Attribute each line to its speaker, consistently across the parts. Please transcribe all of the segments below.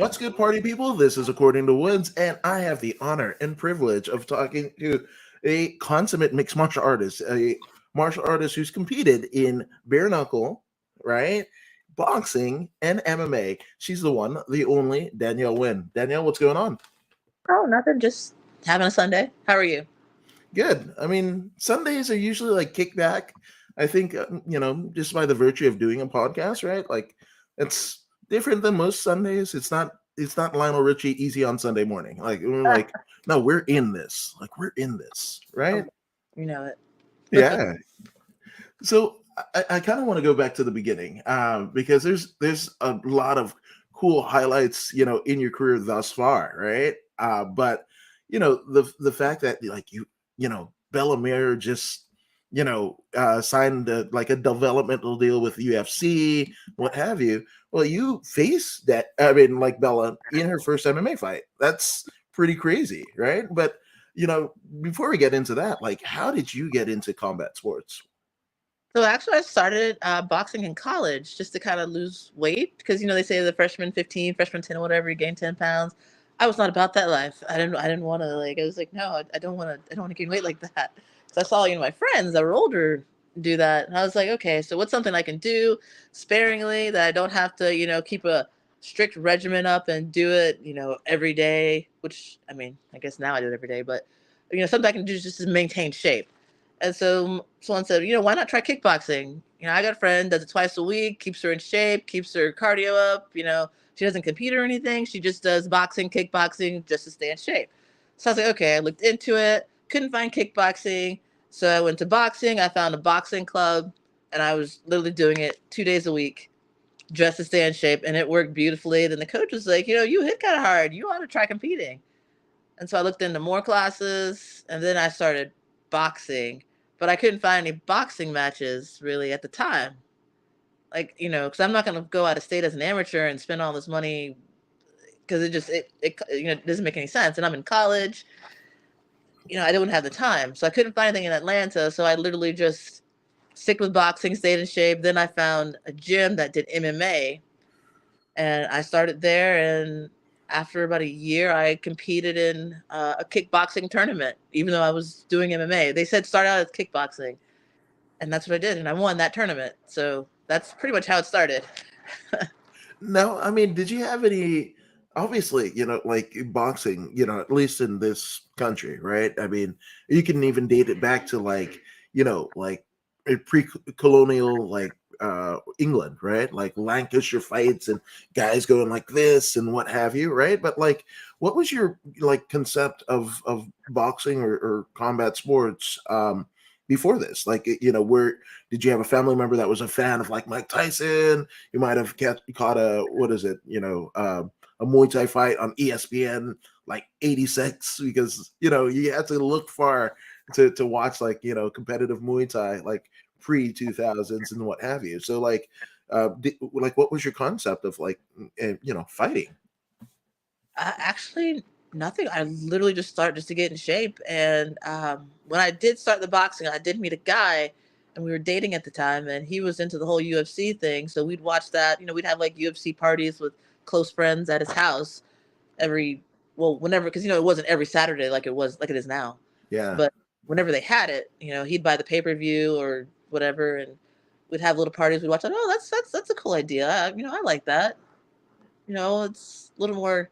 Speaker 1: What's good, party people? This is According to Woods, and I have the honor and privilege of talking to a consummate mixed martial artist, a martial artist who's competed in bare knuckle, right? Boxing and MMA. She's the one, the only Danielle Wynn. Danielle, what's going on?
Speaker 2: Oh, nothing. Just having a Sunday. How are you?
Speaker 1: Good. I mean, Sundays are usually like kickback. I think, just by the virtue of doing a podcast, right? Like, it's different than most Sundays. It's not Lionel Richie easy on Sunday morning. Like, we're like, no, we're in this. Like, we're in this,
Speaker 2: Oh,
Speaker 1: right?
Speaker 2: you know it.
Speaker 1: Yeah. So I kind of want to go back to the beginning, because there's a lot of cool highlights, in your career thus far, right? But the fact that like Bellamere just signed like a developmental deal with UFC, what have you. Well, you faced that. I mean, like Bella in her first MMA fight. That's pretty crazy, right? But before we get into that, like, how did you get into combat sports?
Speaker 2: So actually, I started boxing in college just to kind of lose weight because they say the freshman 15, freshman 10, or whatever, you gain 10 pounds. I was not about that life. I didn't want to like. I was like, no, I don't want to. I don't want to gain weight like that. So I saw my friends that were older do that, and I was like, okay, so what's something I can do sparingly that I don't have to keep a strict regimen up and do it every day. Which I mean, I guess now I do it every day, but something I can do just to maintain shape. And so someone said, why not try kickboxing? I got a friend does it twice a week, keeps her in shape, keeps her cardio up. She doesn't compete or anything. She just does boxing, kickboxing just to stay in shape. So I was like, okay, I looked into it, couldn't find kickboxing. So I went to boxing. I found a boxing club and I was literally doing it 2 days a week just to stay in shape. And it worked beautifully. Then the coach was like, you hit kind of hard. You ought to try competing. And so I looked into more classes and then I started boxing, but I couldn't find any boxing matches really at the time. Like, because I'm not going to go out of state as an amateur and spend all this money because it doesn't make any sense. And I'm in college, I didn't have the time. So I couldn't find anything in Atlanta. So I literally just stick with boxing, stayed in shape. Then I found a gym that did MMA and I started there. And after about a year, I competed in a kickboxing tournament, even though I was doing MMA. They said start out as kickboxing, and that's what I did, and I won that tournament. So that's pretty much how it started.
Speaker 1: No, I mean, did you have any? Obviously, like boxing, at least in this country, right? I mean, you can even date it back to like a pre-colonial, like England, right? Like Lancashire fights and guys going like this and what have you, right? But like, what was your like concept of boxing or combat sports before this? Like, where did you have a family member that was a fan of like Mike Tyson? You might have caught a what is it? A Muay Thai fight on ESPN like '86 because you had to look far to watch like competitive Muay Thai like pre 2000s and what have you. So like, like what was your concept of like fighting?
Speaker 2: Actually, nothing. I literally just started just to get in shape. And when I did start the boxing, I did meet a guy, and we were dating at the time, and he was into the whole UFC thing. So we'd watch that. We'd have like UFC parties with close friends at his house every whenever, because it wasn't every Saturday like it is now,
Speaker 1: Yeah.
Speaker 2: but whenever they had it, he'd buy the pay-per-view or whatever, and we'd have little parties. We'd watch it. Oh, that's a cool idea. I like that. It's a little more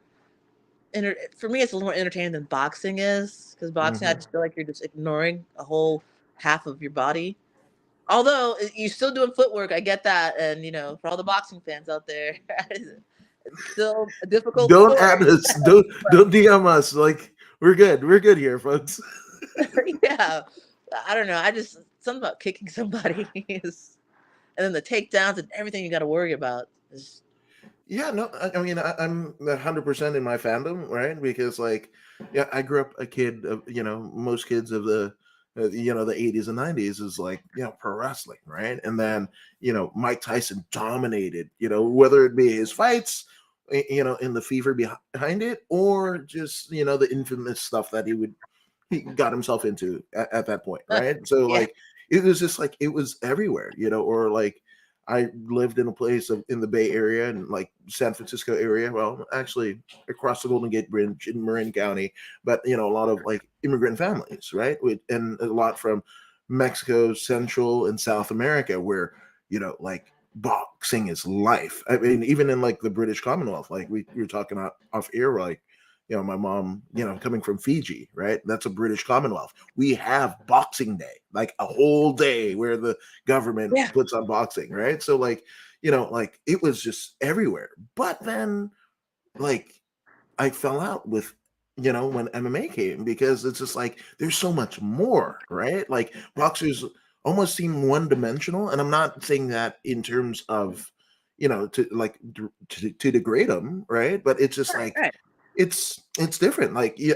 Speaker 2: for me. It's a little more entertaining than boxing is, because boxing, I
Speaker 1: Hmm.
Speaker 2: just feel like you're just ignoring a whole half of your body. Although you're still doing footwork, I get that, and for all the boxing fans out there, it's still a difficult
Speaker 1: Don't
Speaker 2: sport.
Speaker 1: add us. Don't DM us. Like we're good. We're good here, folks.
Speaker 2: Yeah, I don't know. I just something about kicking somebody is, and then the takedowns and everything you got to worry about. Is,
Speaker 1: Yeah, no, I mean, I'm 100% in my fandom, right? Because, like, yeah, I grew up a kid of, most kids of the 80s and 90s is like, pro wrestling, right? And then, Mike Tyson dominated, whether it be his fights, in the fever behind it, or just, the infamous stuff that he got himself into at that point, right? So,
Speaker 2: yeah,
Speaker 1: like, it was just like, it was everywhere, or like, I lived in a place in the Bay Area and like San Francisco area. Well, actually across the Golden Gate Bridge in Marin County, but a lot of like immigrant families, right? And a lot from Mexico, Central and South America, where like boxing is life. I mean, even in like the British Commonwealth, like we were talking off air, like my mom, coming from Fiji, right? That's a British Commonwealth. We have Boxing Day, like a whole day where the government
Speaker 2: Yeah.
Speaker 1: puts on boxing, right? So like, like it was just everywhere. But then like I fell out with when MMA came, because it's just like there's so much more, right? Like boxers almost seem one dimensional, and I'm not saying that in terms of to like to degrade them, right? But it's just
Speaker 2: Right.
Speaker 1: like
Speaker 2: Right.
Speaker 1: it's different. Like yeah,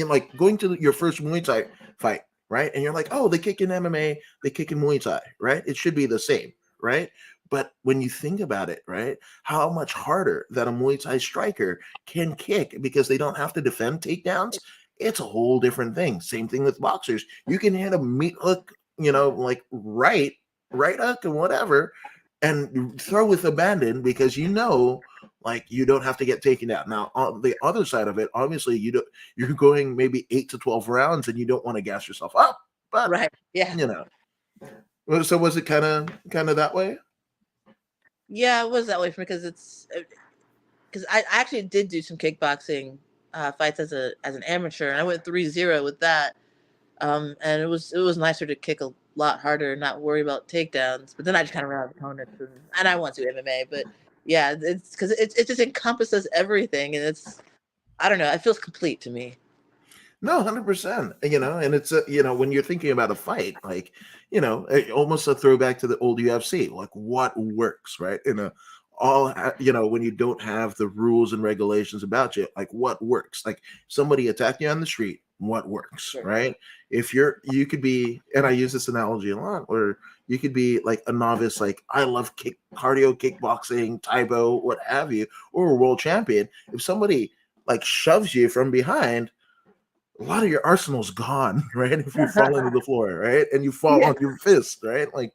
Speaker 1: like going to your first Muay Thai fight, right? And you're like, oh, they kick in MMA, they kick in Muay Thai, right? It should be the same, right? But when you think about it, right, how much harder that a Muay Thai striker can kick because they don't have to defend takedowns, it's a whole different thing. Same thing with boxers. You can hit a meat hook, like right hook and whatever, and throw with abandon because like you don't have to get taken out. Now, on the other side of it, obviously you're going maybe 8 to 12 rounds and you don't want to gas yourself up. But
Speaker 2: Right. Yeah.
Speaker 1: you know, so was it kind of that way?
Speaker 2: Yeah, it was that way for me because it's because I actually did do some kickboxing fights as an amateur, and I went 3-0 with that. And it was nicer to kick a lot harder and not worry about takedowns. But then I just kind of ran out of opponents, and I want to MMA. But yeah, it's because it just encompasses everything, and I don't know, it feels complete to me.
Speaker 1: No, 100%. And it's when you're thinking about a fight, like almost a throwback to the old UFC, like what works, right? When you don't have the rules and regulations about you, like what works? Like somebody attack you on the street, what works,
Speaker 2: Sure.
Speaker 1: right? If you could be, and I use this analogy a lot, where you could be like a novice, like I love cardio, kickboxing, Taibo, what have you, or a world champion. If somebody like shoves you from behind, a lot of your arsenal's gone, right? If you fall into the floor, right? And you fall
Speaker 2: Yeah.
Speaker 1: on your fist, right? Like,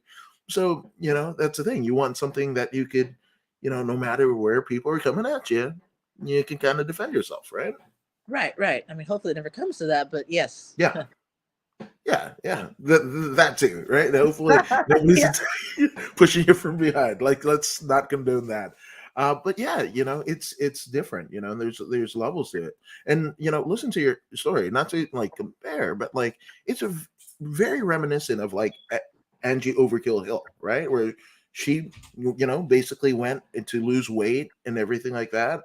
Speaker 1: so, that's the thing. You want something that you could, no matter where people are coming at you, you can kind of defend yourself, right?
Speaker 2: Right. Right. I mean, hopefully it never comes to that, but yes.
Speaker 1: Yeah. Yeah, yeah, that too, right? Hopefully, nobody's
Speaker 2: Yeah.
Speaker 1: pushing you from behind. Like, let's not condone that. But yeah, it's different. And there's levels to it. And listen to your story, not to like compare, but like it's very reminiscent of like Angie Overkill Hill, right? Where she, basically went to lose weight and everything like that.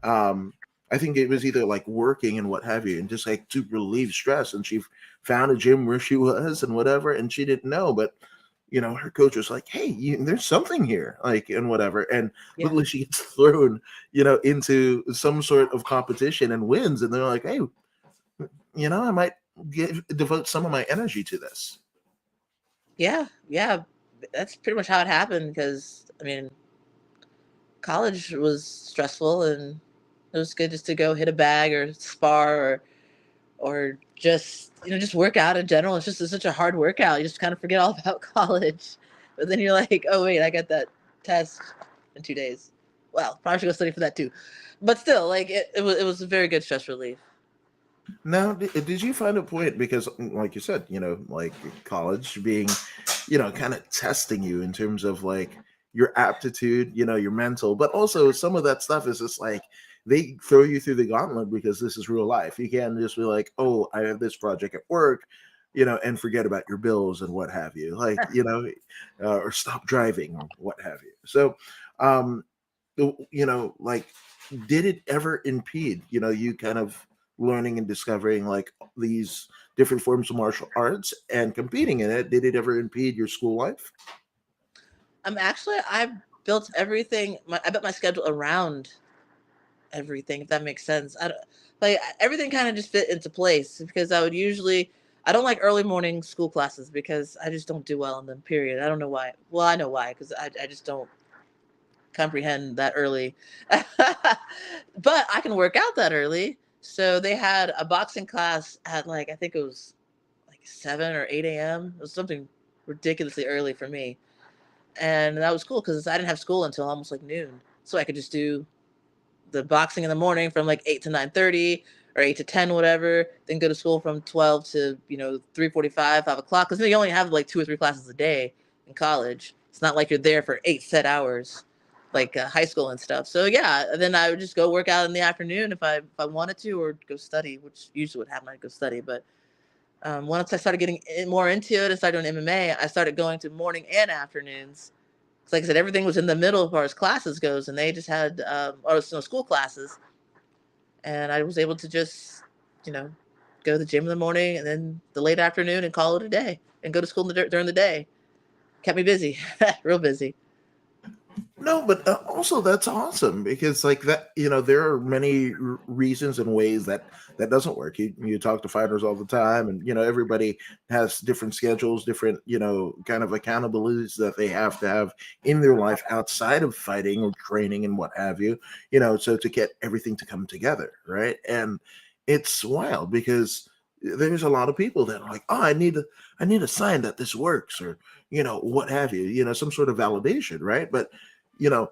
Speaker 1: Um, I think it was either like working and what have you, and just like to relieve stress. And she found a gym where she was and whatever, and she didn't know, but her coach was like, "Hey, there's something here," like and whatever, and
Speaker 2: Yeah.
Speaker 1: literally she gets thrown, into some sort of competition and wins, and they're like, "Hey, I might devote some of my energy to this."
Speaker 2: Yeah. Yeah. That's pretty much how it happened. Because I mean, college was stressful, and it was good just to go hit a bag or spar or just just work out in general. It's such a hard workout. You just kind of forget all about college, but then you're like, oh wait, I got that test in 2 days. Well, probably should go study for that too. But still, like it was a very good stress relief.
Speaker 1: Now, did you find a point, because, like you said, like college being, kind of testing you in terms of like your aptitude, your mental, but also some of that stuff is just like they throw you through the gauntlet because this is real life. You can't just be like, oh, I have this project at work, and forget about your bills and what have you, like, or stop driving or what have you. So, um, like, did it ever impede, you kind of learning and discovering like these different forms of martial arts and competing in it? Did it ever impede your school life?
Speaker 2: Actually, I built my schedule around everything, if that makes sense. I don't, like everything kind of just fit into place because I don't like early morning school classes because I just don't do well in them. Period. I don't know why. Well, I know why because I just don't comprehend that early. But I can work out that early. So they had a boxing class at like I think it was like 7 or 8 a.m. It was something ridiculously early for me. and that was cool because I didn't have school until almost like noon, so I could just do the boxing in the morning from like 8 to 9:30 or 8 to 10, whatever. Then go to school from 12 to 3:45, 5 o'clock. Because you only have like 2 or 3 classes a day in college. It's not like you're there for 8 set hours, like high school and stuff. So yeah, then I would just go work out in the afternoon if I wanted to, or go study, which usually would happen. I'd go study, but once I started getting more into it and started doing MMA, I started going to morning and afternoons. Like I said, everything was in the middle as far as classes goes, and they just had school classes, and I was able to just you know go to the gym in the morning and then the late afternoon and call it a day, and go to school during the day. Kept me busy, real busy.
Speaker 1: No, but also that's awesome because like that, there are many reasons and ways that that doesn't work. You talk to fighters all the time, and everybody has different schedules, different kind of accountabilities that they have to have in their life outside of fighting or training and what have you. So to get everything to come together, right? And it's wild because there's a lot of people that are like, oh, I need a sign that this works, or what have you, some sort of validation, right? But you know,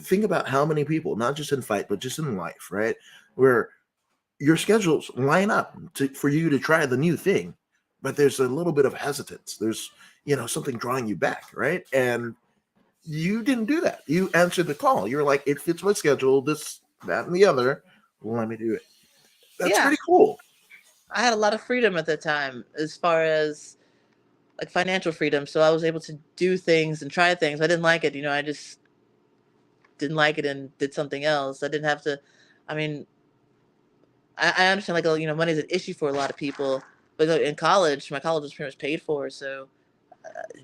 Speaker 1: think about how many people, not just in fight, but just in life, right? Where your schedules line up for you to try the new thing, but there's a little bit of hesitance. There's, something drawing you back, right? And you didn't do that. You answered the call. You're like, it fits my schedule, this, that, and the other. Let me do it. That's
Speaker 2: Yeah,
Speaker 1: pretty cool.
Speaker 2: I had a lot of freedom at the time as far as like financial freedom, so I was able to do things and try things. I didn't like it, I just didn't like it and did something else. I didn't have to. I mean, I understand like money is an issue for a lot of people, but like, in college, my college was pretty much paid for, so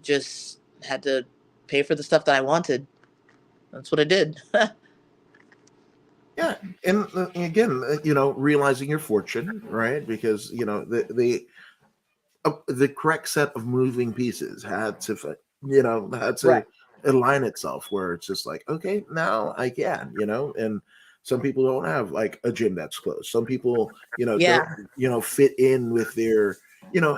Speaker 2: just had to pay for the stuff that I wanted. That's what I did.
Speaker 1: Yeah, and again, realizing your fortune, right? Because the correct set of moving pieces had
Speaker 2: Right.
Speaker 1: to align itself where it's just like, okay, now I can, and some people don't have like a gym that's close. Some people don't
Speaker 2: Yeah.
Speaker 1: fit in with their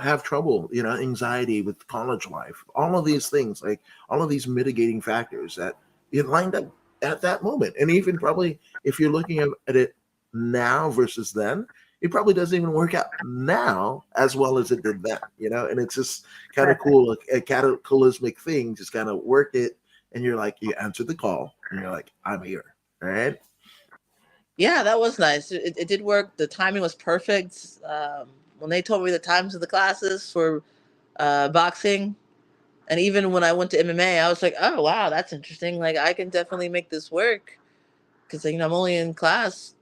Speaker 1: have trouble, anxiety with college life, all of these things, like all of these mitigating factors that it lined up at that moment. And even probably if you're looking at it now versus then, it probably doesn't even work out now as well as it did then, and it's just kind of cool. A cataclysmic thing just kind of worked it, and you're like, you answered the call, and you're like, I'm here, right?
Speaker 2: Yeah, that was nice. It did work. The timing was perfect. When they told me the times of the classes for boxing, and even when I went to MMA, I was like, oh wow, that's interesting. Like I can definitely make this work because I'm only in class.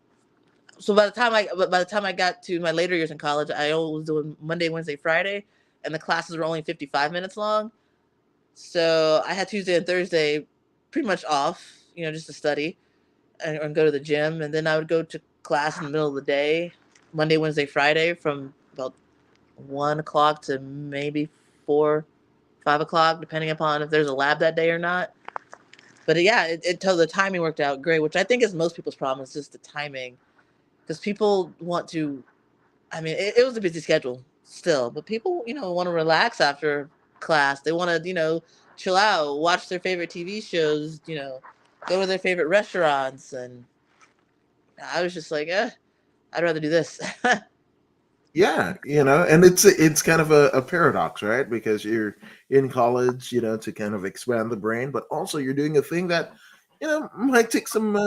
Speaker 2: So by the time I got to my later years in college, I was doing Monday, Wednesday, Friday, and the classes were only 55 minutes long. So I had Tuesday and Thursday pretty much off, just to study and go to the gym, and then I would go to class in the middle of the day, Monday, Wednesday, Friday, from about 1 o'clock to maybe 4, 5 o'clock, depending upon if there's a lab that day or not. But yeah, the timing worked out great, which I think is most people's problem is just the timing, because people want to. I mean, it was a busy schedule still, but people, want to relax after class. They want to, chill out, watch their favorite TV shows, go to their favorite restaurants, and I was just like, I'd rather do this.
Speaker 1: Yeah, and it's kind of a paradox, right? Because you're in college, to kind of expand the brain, but also you're doing a thing that might take some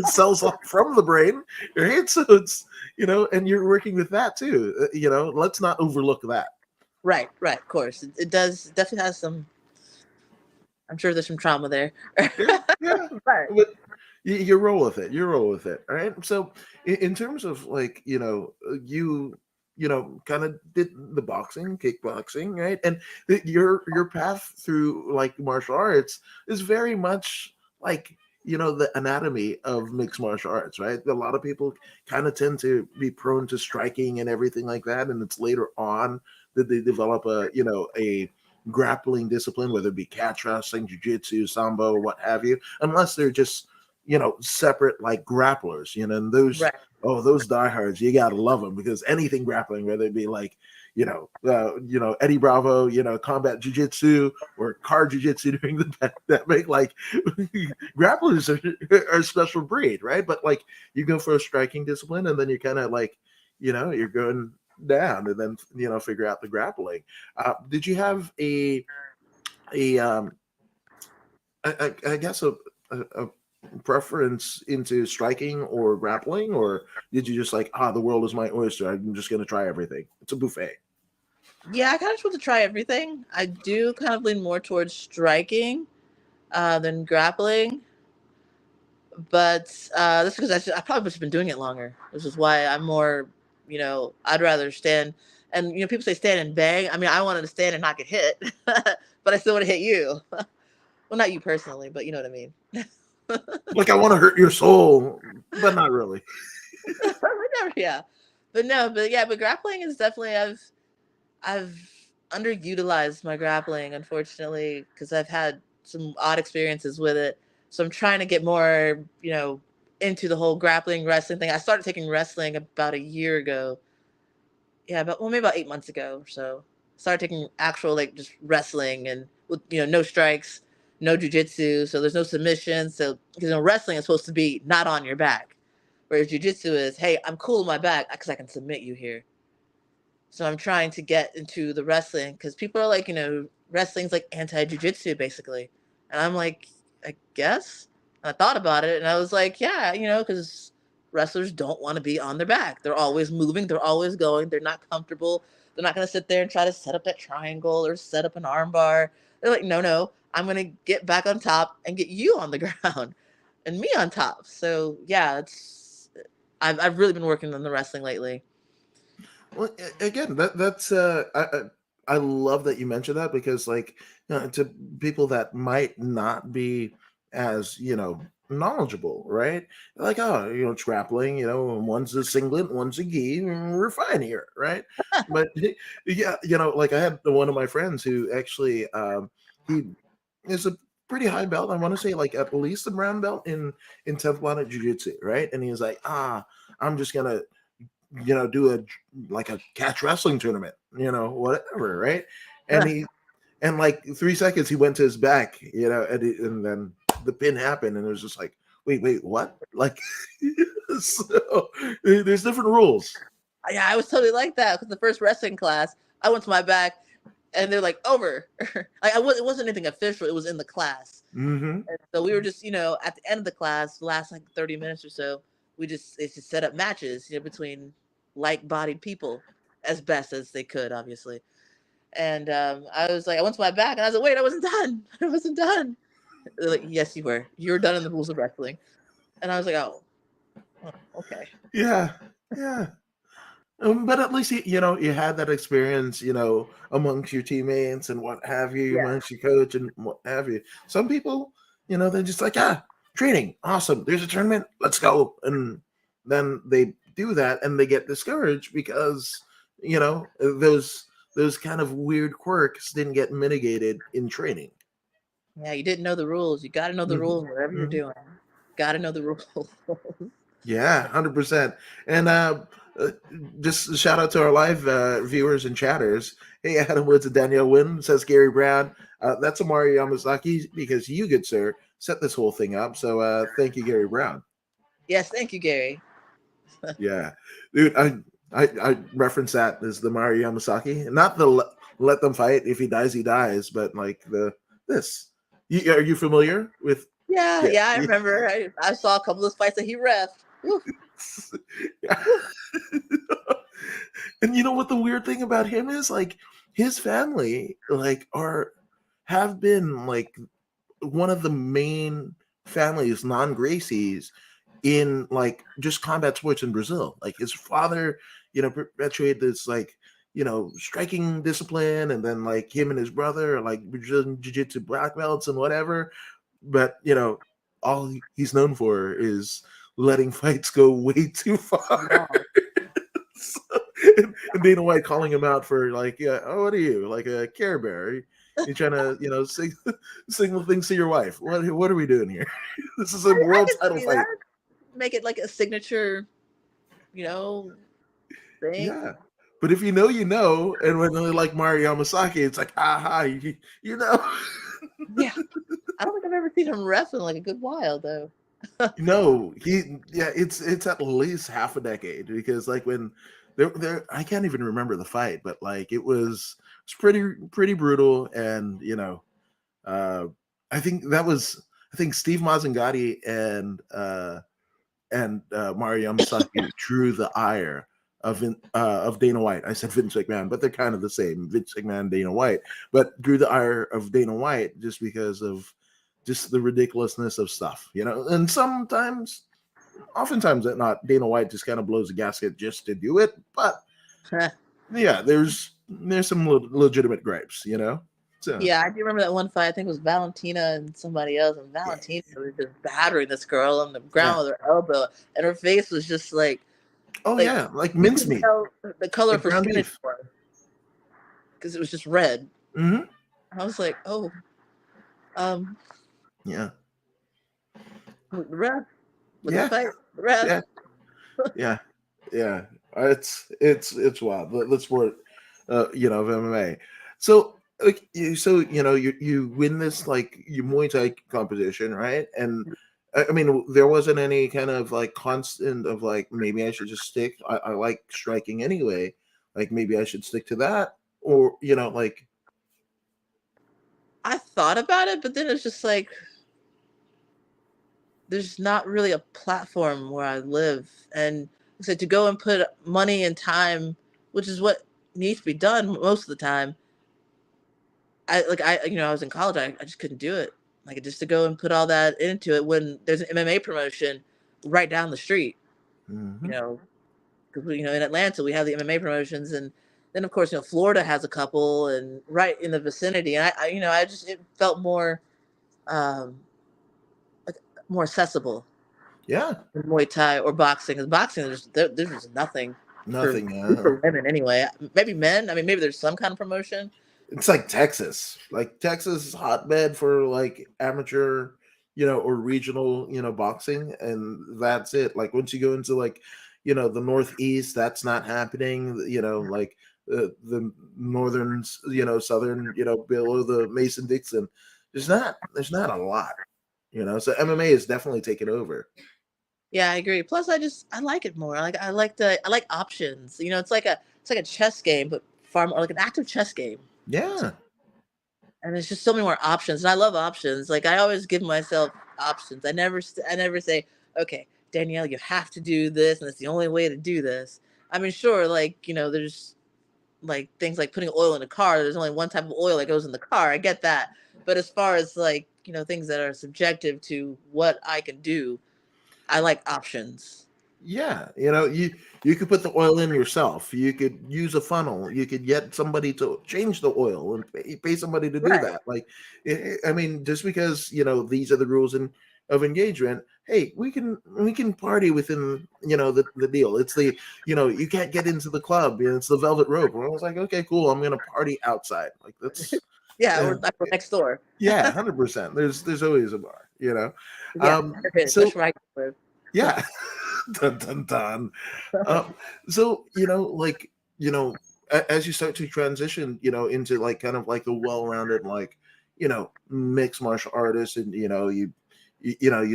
Speaker 1: cells off from the brain, right? So it's and you're working with that too. Let's not overlook that.
Speaker 2: Right, right, of course. It does definitely has some. I'm sure there's some trauma there.
Speaker 1: Yeah, yeah.
Speaker 2: Right.
Speaker 1: But you roll with it. You roll with it. All right. So in terms of like, you kind of did the boxing, kickboxing, right? And your path through like martial arts is very much like the anatomy of mixed martial arts, right? A lot of people kind of tend to be prone to striking and everything like that, and it's later on that they develop a grappling discipline, whether it be catch wrestling, jiu-jitsu, sambo, what have you, unless they're just separate like grapplers, and those
Speaker 2: Right.
Speaker 1: those diehards, you gotta love them because anything grappling, whether it be like Eddie Bravo, combat jujitsu or car jujitsu during the pandemic. Like grapplers are a special breed, right? But like you go for a striking discipline, and then you kind of like, you're going down, and then figure out the grappling. Did you have a I guess a preference into striking or grappling, or did you just like, the world is my oyster, I'm just going to try everything, it's a buffet?
Speaker 2: Yeah, I kind of just want to try everything. I do kind of lean more towards striking than grappling, but that's because I probably just been doing it longer. Which is why I'm more, I'd rather stand. And people say stand and bang. I mean, I wanted to stand and not get hit, but I still want to hit you. Well, not you personally, but you know what I mean.
Speaker 1: Like, I want to hurt your soul, but not really.
Speaker 2: Yeah, but no, but yeah, but grappling is definitely I've underutilized my grappling, unfortunately, because I've had some odd experiences with it. So I'm trying to get more, into the whole grappling wrestling thing. I started taking wrestling about a year ago. Yeah, maybe about 8 months ago or so. Started taking actual like just wrestling and with no strikes, no jujitsu, so there's no submission. So because wrestling is supposed to be not on your back, whereas jujitsu is, hey, I'm cool on my back because I can submit you here. So I'm trying to get into the wrestling because people are like, wrestling's like anti jujitsu basically. And I'm like, I guess. And I thought about it and I was like, yeah, because wrestlers don't want to be on their back. They're always moving, they're always going, they're not comfortable. They're not going to sit there and try to set up that triangle or set up an arm bar. They're like, no, no, I'm going to get back on top and get you on the ground and me on top. So yeah, I've really been working on the wrestling lately.
Speaker 1: Well, again, that's I love that you mentioned that, because like, to people that might not be as knowledgeable, right? Like, oh, it's grappling, one's a singlet, one's a gi, we're fine here, right? But yeah, like I had one of my friends who actually, he is a pretty high belt. I want to say like at least a brown belt in 10th Planet Jiu-Jitsu, right? And he was like, I'm just gonna do a catch wrestling tournament, whatever, right? And he and like 3 seconds he went to his back, and then the pin happened, and it was just like, wait, what? Like, so there's different rules.
Speaker 2: Yeah, I was totally like that because the first wrestling class, I went to my back, and they're like over. Like it wasn't anything official. It was in the class,
Speaker 1: Hmm.
Speaker 2: and so we were just at the end of the class, the last like 30 minutes or so, it's just set up matches between like-bodied people as best as they could, obviously. And I was like, I went to my back, and I was like, wait, I wasn't done. I wasn't done. They're like, yes, you were. You were done in the rules of wrestling, and I was like, oh, okay.
Speaker 1: Yeah, yeah. But at least you had that experience, amongst your teammates and what have you,
Speaker 2: Yeah.
Speaker 1: amongst your coach and what have you. Some people, they're just like, training, awesome. There's a tournament, let's go, and then they do that and they get discouraged because those kind of weird quirks didn't get mitigated in training.
Speaker 2: Yeah, you didn't know the rules. You got to know the
Speaker 1: Hmm.
Speaker 2: rules whatever you're
Speaker 1: Hmm.
Speaker 2: doing. Got to know the rules.
Speaker 1: Yeah, 100%. And uh, just a shout out to our live viewers and chatters. Hey, Adam Woods and Danielle Wynn, says Gary Brown. That's Amari Yamazaki, because you, good sir, set this whole thing up. So thank you, Gary Brown.
Speaker 2: Yes, thank you, Gary.
Speaker 1: Yeah, dude, I reference that as the Mario Yamasaki, not the let them fight. If he dies, he dies. But like this. Are you familiar with?
Speaker 2: Yeah,
Speaker 1: Yeah.
Speaker 2: yeah, I remember. I saw a couple of fights that he ref. Woo,
Speaker 1: Yeah.
Speaker 2: woo.
Speaker 1: And you know what the weird thing about him is? Like, his family, like, have been like one of the main families, non-Gracies, in like just combat sports in Brazil. Like, his father, perpetuated this like striking discipline, and then like him and his brother are like Brazilian jiu-jitsu black belts and whatever. But all he's known for is letting fights go way too far.
Speaker 2: Wow.
Speaker 1: So, and Dana White calling him out for like, yeah, oh, what are you, like a Care Bear? You trying to signal things to your wife? What are we doing here? This is a
Speaker 2: I
Speaker 1: world
Speaker 2: can
Speaker 1: title
Speaker 2: see
Speaker 1: fight.
Speaker 2: that. Make it like a signature, you know, thing.
Speaker 1: Yeah, But if you know, you know, and when they like Mario Yamasaki, it's like, aha, you know.
Speaker 2: Yeah, I don't think I've ever seen him wrestle in like a good while though.
Speaker 1: No, yeah, it's at least half a decade because like when there I can't even remember the fight, but like it's pretty brutal, and uh I think that was I think Steve Mazzangatti and Mario Yamasaki drew the ire of Dana White. I said Vince McMahon, but they're kind of the same, Vince McMahon, Dana White, but drew the ire of Dana White just because of just the ridiculousness of stuff, and oftentimes not, Dana White just kind of blows a gasket just to do it, but yeah, there's some legitimate gripes. So
Speaker 2: Yeah, I do remember that one fight. I think it was Valentina and somebody else, and
Speaker 1: yeah,
Speaker 2: Valentina was just battering this girl on the
Speaker 1: yeah.
Speaker 2: ground with her elbow, and her face was just
Speaker 1: Oh
Speaker 2: like
Speaker 1: yeah, like
Speaker 2: you could
Speaker 1: mincemeat,
Speaker 2: tell the color
Speaker 1: like
Speaker 2: of her
Speaker 1: ground
Speaker 2: skin
Speaker 1: beef.
Speaker 2: because it was just red.
Speaker 1: Hmm.
Speaker 2: I was like, oh, um,
Speaker 1: Yeah,
Speaker 2: the ref, look at the
Speaker 1: yeah,
Speaker 2: fight, the ref.
Speaker 1: yeah, yeah, yeah. It's wild. The sport, of MMA. So like you win this like you Muay Thai competition, right? And I mean, there wasn't any kind of like constant of like maybe I should just stick. I like striking anyway. Like maybe I should stick to that, or like
Speaker 2: I thought about it, but then it's just like there's not really a platform where I live, and so to go and put money and time, which is what needs to be done most of the time. I was in college. I just couldn't do it. Like just to go and put all that into it when there's an MMA promotion right down the street. You
Speaker 1: mhm.
Speaker 2: know, because in Atlanta we have the MMA promotions, and then of course Florida has a couple, and right in the vicinity. And I just it felt more um like more accessible
Speaker 1: Yeah,
Speaker 2: than Muay Thai or boxing. Because boxing there's just nothing for
Speaker 1: nothing.
Speaker 2: for women anyway. Maybe men. I mean, maybe there's some kind of promotion.
Speaker 1: It's like Texas. Like Texas is hotbed for like amateur, or regional, boxing, and that's it. Like once you go into like, the Northeast, that's not happening. Like the northern, southern, below the Mason Dixon, there's not a lot. So MMA is definitely taken over.
Speaker 2: Yeah, I agree. Plus, I like it more. I like options. It's like a chess game, but far more like an active chess game.
Speaker 1: Yeah,
Speaker 2: And there's just so many more options, and I love options. Like I always give myself options. I never say, okay, Danielle, you have to do this, and it's the only way to do this. I mean, sure, like there's like things like putting oil in a car. There's only one type of oil that goes in the car. I get that, but as far as like things that are subjective to what I can do, I like options.
Speaker 1: yeah, you could put the oil in yourself. You could use a funnel. You could get somebody to change the oil and pay somebody to do
Speaker 2: Right.
Speaker 1: that. Like, I mean, just because these are the rules of engagement. Hey, we can party within the deal. It's you can't get into the club. It's the velvet rope. And I was like, okay, cool. I'm gonna party outside. Like that's
Speaker 2: Yeah,
Speaker 1: uh,
Speaker 2: or next door.
Speaker 1: yeah, 100%. There's always a bar.
Speaker 2: Yeah,
Speaker 1: So
Speaker 2: especially where I live.
Speaker 1: yeah. Dun, dun, dun. Uh, so like as you start to transition, into like kind of like the well-rounded like mixed martial artist, and you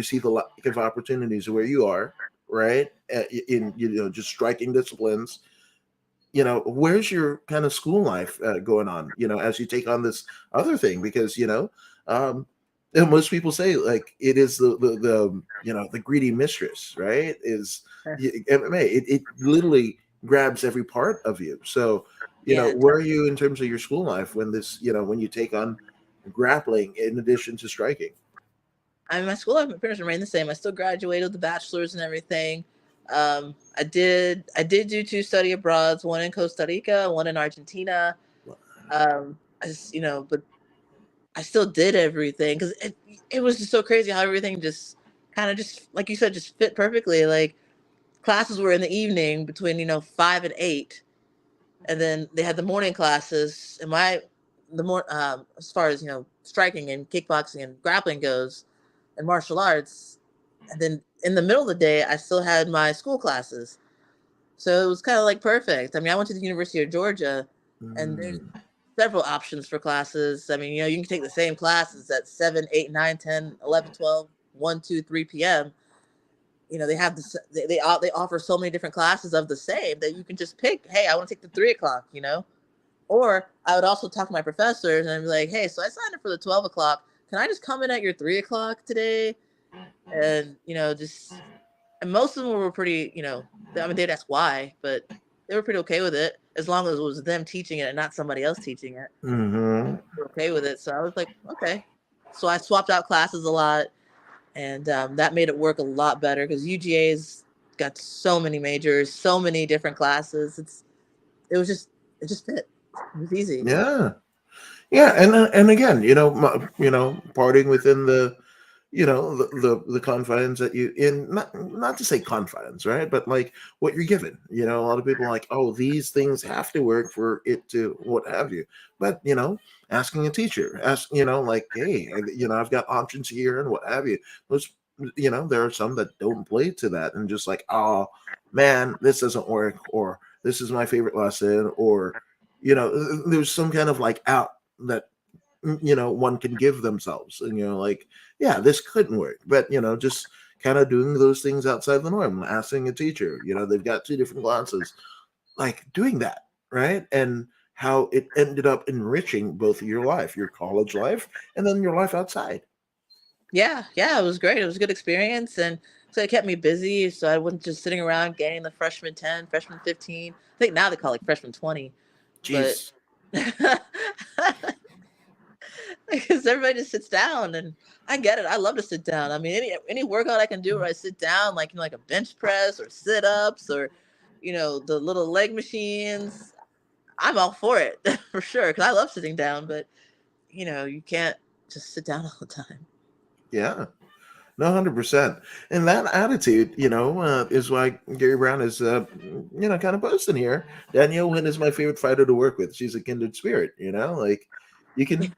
Speaker 1: see the lack of opportunities where you are, right? In just striking disciplines. Where's your kind of school life going on? As you take on this other thing, because um, and most people say like it is the greedy mistress, right? Is MMA. It literally grabs every part of you. So
Speaker 2: Yeah,
Speaker 1: where are you in terms of your school life when when you take on grappling in addition to striking?
Speaker 2: I mean, my school life pretty much remained the same. I still graduated with the bachelor's and everything. I did do two study abroads, one in Costa Rica, one in Argentina. I just, but I still did everything because it was just so crazy how everything just kind of just like you said just fit perfectly. Like classes were in the evening between 5 and 8, and then they had the morning classes. And the more as far as striking and kickboxing and grappling goes, and martial arts, and then in the middle of the day I still had my school classes. So it was kind of like perfect. I mean, I went to the University of Georgia, and there's
Speaker 1: Mm.
Speaker 2: several options for classes. I mean, you can take the same classes at 7, 8, 9, 10, 11, 12, 1, 2, 3 p.m. They have this, they offer so many different classes of the same that you can just pick, hey, I want to take the 3 o'clock, Or I would also talk to my professors and I'd be like, hey, so I signed up for the 12 o'clock. Can I just come in at your 3 o'clock today? And, just, and most of them were pretty, I mean, they'd ask why, but they were pretty okay with it as long as it was them teaching it and not somebody else teaching it.
Speaker 1: Hmm.
Speaker 2: They were okay with it. So I was like, okay. So I swapped out classes a lot, and that made it work a lot better because UGA's got so many majors, so many different classes. It just fit. It was easy.
Speaker 1: Yeah. Yeah, and again, parting within the, the confines that you in, not to say confines, right? But like what you're given. A lot of people are like, oh, these things have to work for it to what have you. But asking a teacher, like, hey, I've got options here and what have you. Those, there are some that don't play to that and just like, oh man, this doesn't work, or this is my favorite lesson, or there's some kind of like out that one can give themselves, and like, yeah, this couldn't work, but just kind of doing those things outside the norm, asking a teacher, they've got two different classes, like doing that, right? And how it ended up enriching both your life, your college life, and then your life outside.
Speaker 2: Yeah, yeah, it was great. It was a good experience, and so it kept me busy. So I wasn't just sitting around getting the freshman 10, freshman 15. I think now they call it freshman 20, but
Speaker 1: Jeez.
Speaker 2: because everybody just sits down, and I get it. I love to sit down. I mean, any workout I can do where I sit down, like like a bench press or sit ups or the little leg machines. I'm all for it for sure because I love sitting down, but you can't just sit down all the time.
Speaker 1: Yeah. No, 100%. And that attitude, is why Gary Brown is, kind of posting here. Danielle Wynn is my favorite fighter to work with. She's a kindred spirit, like you can,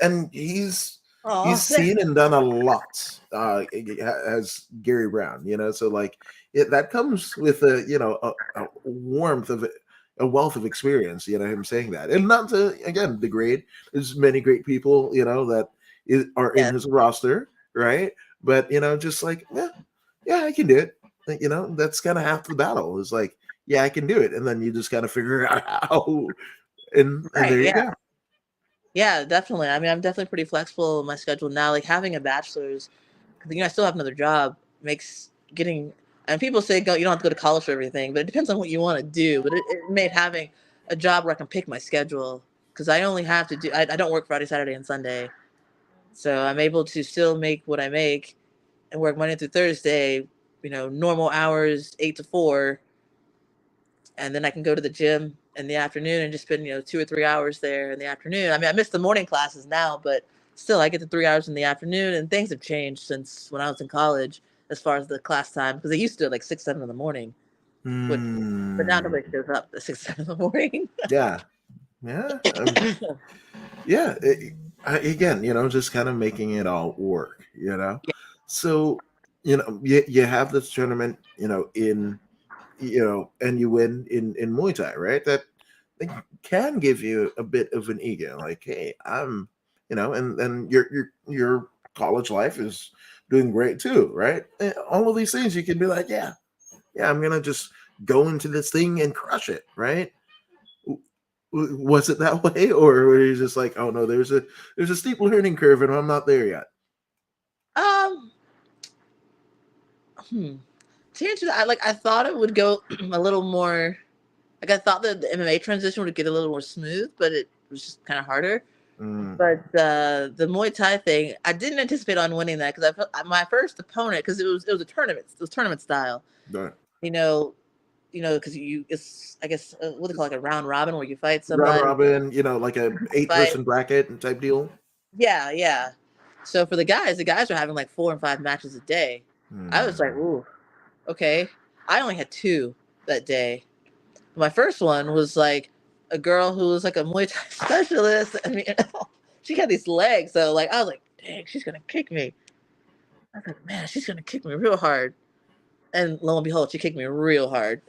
Speaker 1: and he's
Speaker 2: Oh,
Speaker 1: seen and done a lot, as Gary Brown, so like that comes with a warmth of a wealth of experience, him saying that. And not to, again, degrade, there's many great people, that are in
Speaker 2: yes,
Speaker 1: his roster, right? But just like, yeah, yeah, I can do it. That's kind of half the battle. Is like, yeah, I can do it, and then you just kind of figure out how, and
Speaker 2: right,
Speaker 1: there you
Speaker 2: yeah.
Speaker 1: go.
Speaker 2: Yeah, definitely. I mean, I'm definitely pretty flexible in my schedule now. Like having a bachelor's, because I still have another job, makes getting. And people say go, you don't have to go to college for everything, but it depends on what you want to do. But it made having a job where I can pick my schedule because I only have to do. I don't work Friday, Saturday, and Sunday, so I'm able to still make what I make and work Monday through Thursday. Normal hours, 8 to 4, and then I can go to the gym in the afternoon and just spend 2 or 3 hours there in the afternoon. I mean, I miss the morning classes now, but still, I get the 3 hours in the afternoon. And things have changed since when I was in college as far as the class time because they used to do it like 6, 7 in the morning, which but now
Speaker 1: Hmm.
Speaker 2: nobody shows up at 6, 7 in the morning.
Speaker 1: Yeah, yeah, yeah. Again, just kind of making it all work.
Speaker 2: Yeah,
Speaker 1: So you have this tournament, in and you win in Muay Thai, right? That they can give you a bit of an ego, like, hey, I'm, and then your college life is doing great too, right? All of these things you can be like, yeah, yeah, I'm gonna just go into this thing and crush it, right? Was it that way, or were you just like, oh no, there's a steep learning curve, and I'm not there yet?
Speaker 2: um, hmm. To answer that, I thought it would go a little more. Like I thought that the MMA transition would get a little more smooth, but it was just kind of harder.
Speaker 1: Mm,
Speaker 2: But the Muay Thai thing, I didn't anticipate on winning that because my first opponent, because it was a tournament, it was tournament style,
Speaker 1: right.
Speaker 2: you know, because it's I guess what they call like a round robin where you fight
Speaker 1: Round
Speaker 2: somebody,
Speaker 1: robin, like a eight
Speaker 2: fight,
Speaker 1: person bracket type deal.
Speaker 2: yeah, yeah. So for the guys are having like 4 and 5 matches a day. I was like,
Speaker 1: Hmm.
Speaker 2: ooh, okay. I only had two that day. My first one was like a girl who was like a Muay Thai specialist. I mean, she had these legs, so like I was like, dang, she's gonna kick me. I was like, man, she's gonna kick me real hard. And lo and behold, she kicked me real hard,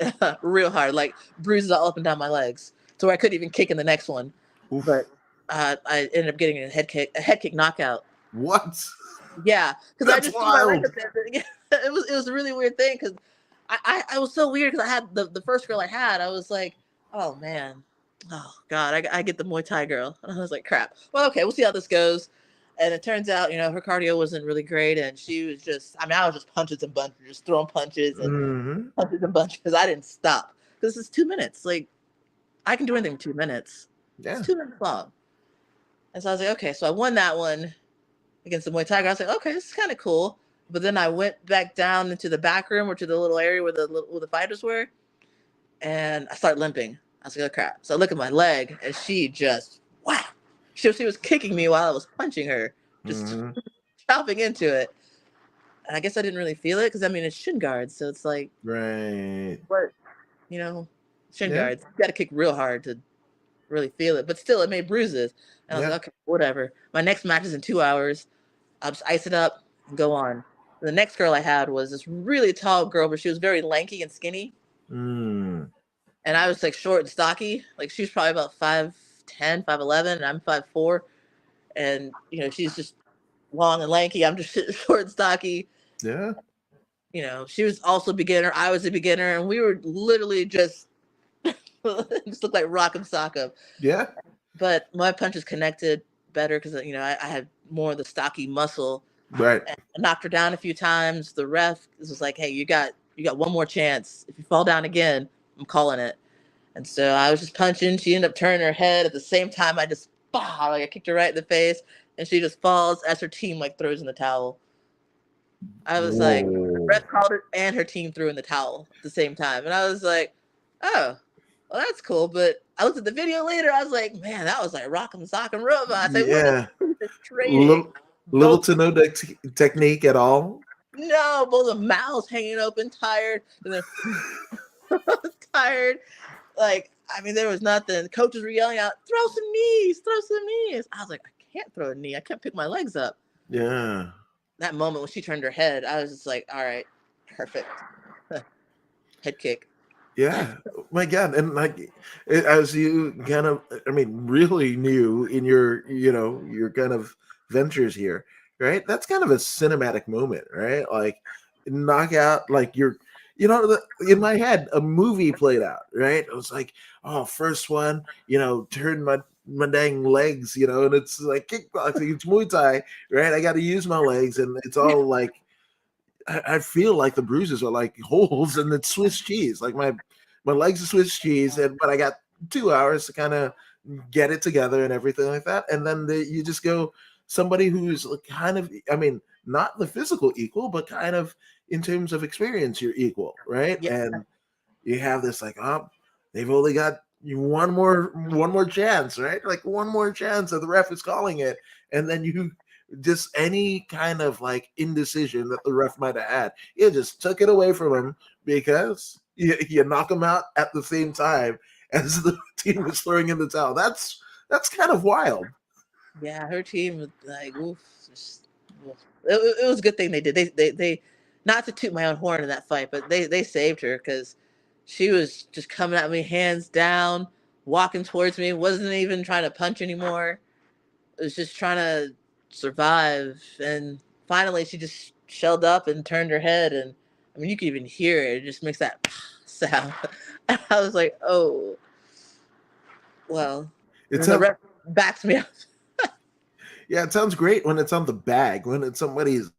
Speaker 2: real hard, like bruises all up and down my legs, to where I couldn't even kick in the next one.
Speaker 1: Oof.
Speaker 2: But I ended up getting a head kick knockout.
Speaker 1: What?
Speaker 2: Yeah, because I
Speaker 1: That's
Speaker 2: just threw my leg
Speaker 1: wild.
Speaker 2: up there. It was a really weird thing because I was so weird because I had the first girl I had. I was like, oh man, oh god, I get the Muay Thai girl, and I was like, crap. Well, okay, we'll see how this goes. And it turns out, her cardio wasn't really great, and she was just, I mean, I was just punches and bunches, just throwing
Speaker 1: Hmm.
Speaker 2: punches and bunches. I didn't stop because it's 2 minutes. Like I can do anything in 2 minutes. It's
Speaker 1: Yeah.
Speaker 2: 2 minutes long. And so I was like, okay, so I won that one against the Muay Thai guy. I was like, okay, this is kind of cool. But then I went back down into the back room or to the little area where the fighters were, and I started limping. I was like, oh crap. So I look at my leg, and she just wow. She was kicking me while I was punching her, just
Speaker 1: Hmm.
Speaker 2: chopping into it. And I guess I didn't really feel it because I mean it's shin guards, so it's like
Speaker 1: Right.
Speaker 2: what you know, shin
Speaker 1: Yeah.
Speaker 2: guards. You got to kick real hard to really feel it, but still, it made bruises. And I was
Speaker 1: Yeah.
Speaker 2: like, okay, whatever. My next match is in 2 hours. I'll just ice it up and go on. The next girl I had was this really tall girl, but she was very lanky and skinny.
Speaker 1: Mm.
Speaker 2: And I was like short and stocky. Like she was probably about 5'10", 5'11", and I'm 5'4". And she's just long and lanky. I'm just short and stocky.
Speaker 1: Yeah.
Speaker 2: She was also a beginner. I was a beginner, and we were literally just just looked like rock and sock up.
Speaker 1: Yeah.
Speaker 2: But my punches connected better because I had more of the stocky muscle.
Speaker 1: Right.
Speaker 2: And I knocked her down a few times. The ref was like, "Hey, you got one more chance. If you fall down again, I'm calling it." And so I was just punching. She ended up turning her head at the same time. I just like I kicked her right in the face, and she just falls as her team like throws in the towel. I was like, the
Speaker 1: Whoa.
Speaker 2: ref called it, and her team threw in the towel at the same time, and I was like, oh. Well, that's cool, but I looked at the video later. I was like, man, that was like Rock'em Sock'em Robots. They were
Speaker 1: Yeah.
Speaker 2: just trading.
Speaker 1: Little, little
Speaker 2: Both
Speaker 1: to no technique at all.
Speaker 2: no, both the mouths hanging open, tired, and then tired. Like, I mean, there was nothing. The coaches were yelling out, "Throw some knees, throw some knees." I was like, I can't throw a knee. I can't pick my legs up.
Speaker 1: Yeah.
Speaker 2: That moment when she turned her head, I was just like, all right, perfect. Head kick.
Speaker 1: Yeah. My God. And like, as you kind of, I mean, really new in your kind of ventures here, right? That's kind of a cinematic moment, right? Like, knockout, like in my head, a movie played out, right? It was like, oh, first one, turn my dang legs, and it's like kickboxing, it's Muay Thai, right? I got to use my legs, and it's all like, I feel like the bruises are like holes in the Swiss cheese. Like my legs are Swiss cheese, but I got 2 hours to kind of get it together and everything like that. And then you just go somebody who's kind of, I mean, not the physical equal, but kind of in terms of experience, you're equal, right?
Speaker 2: Yeah,
Speaker 1: And you have this like, oh, they've only got one more chance, right? Like one more chance, and the ref is calling it, and then you just any kind of like indecision that the ref might have had, you just took it away from him because you knock him out at the same time as the team was throwing in the towel. That's kind of wild.
Speaker 2: yeah. Her team was like, oof. Oof. It was a good thing they did. They not to toot my own horn in that fight, but they saved her because she was just coming at me hands down, walking towards me. Wasn't even trying to punch anymore. It was just trying to survive. And finally, she just shelled up and turned her head. And I mean, you could even hear it. It just makes that sound. And I was like, oh, well. And
Speaker 1: It
Speaker 2: then the
Speaker 1: sounds
Speaker 2: ref backs me up.
Speaker 1: Yeah, it sounds great when it's on the bag. When it's somebody's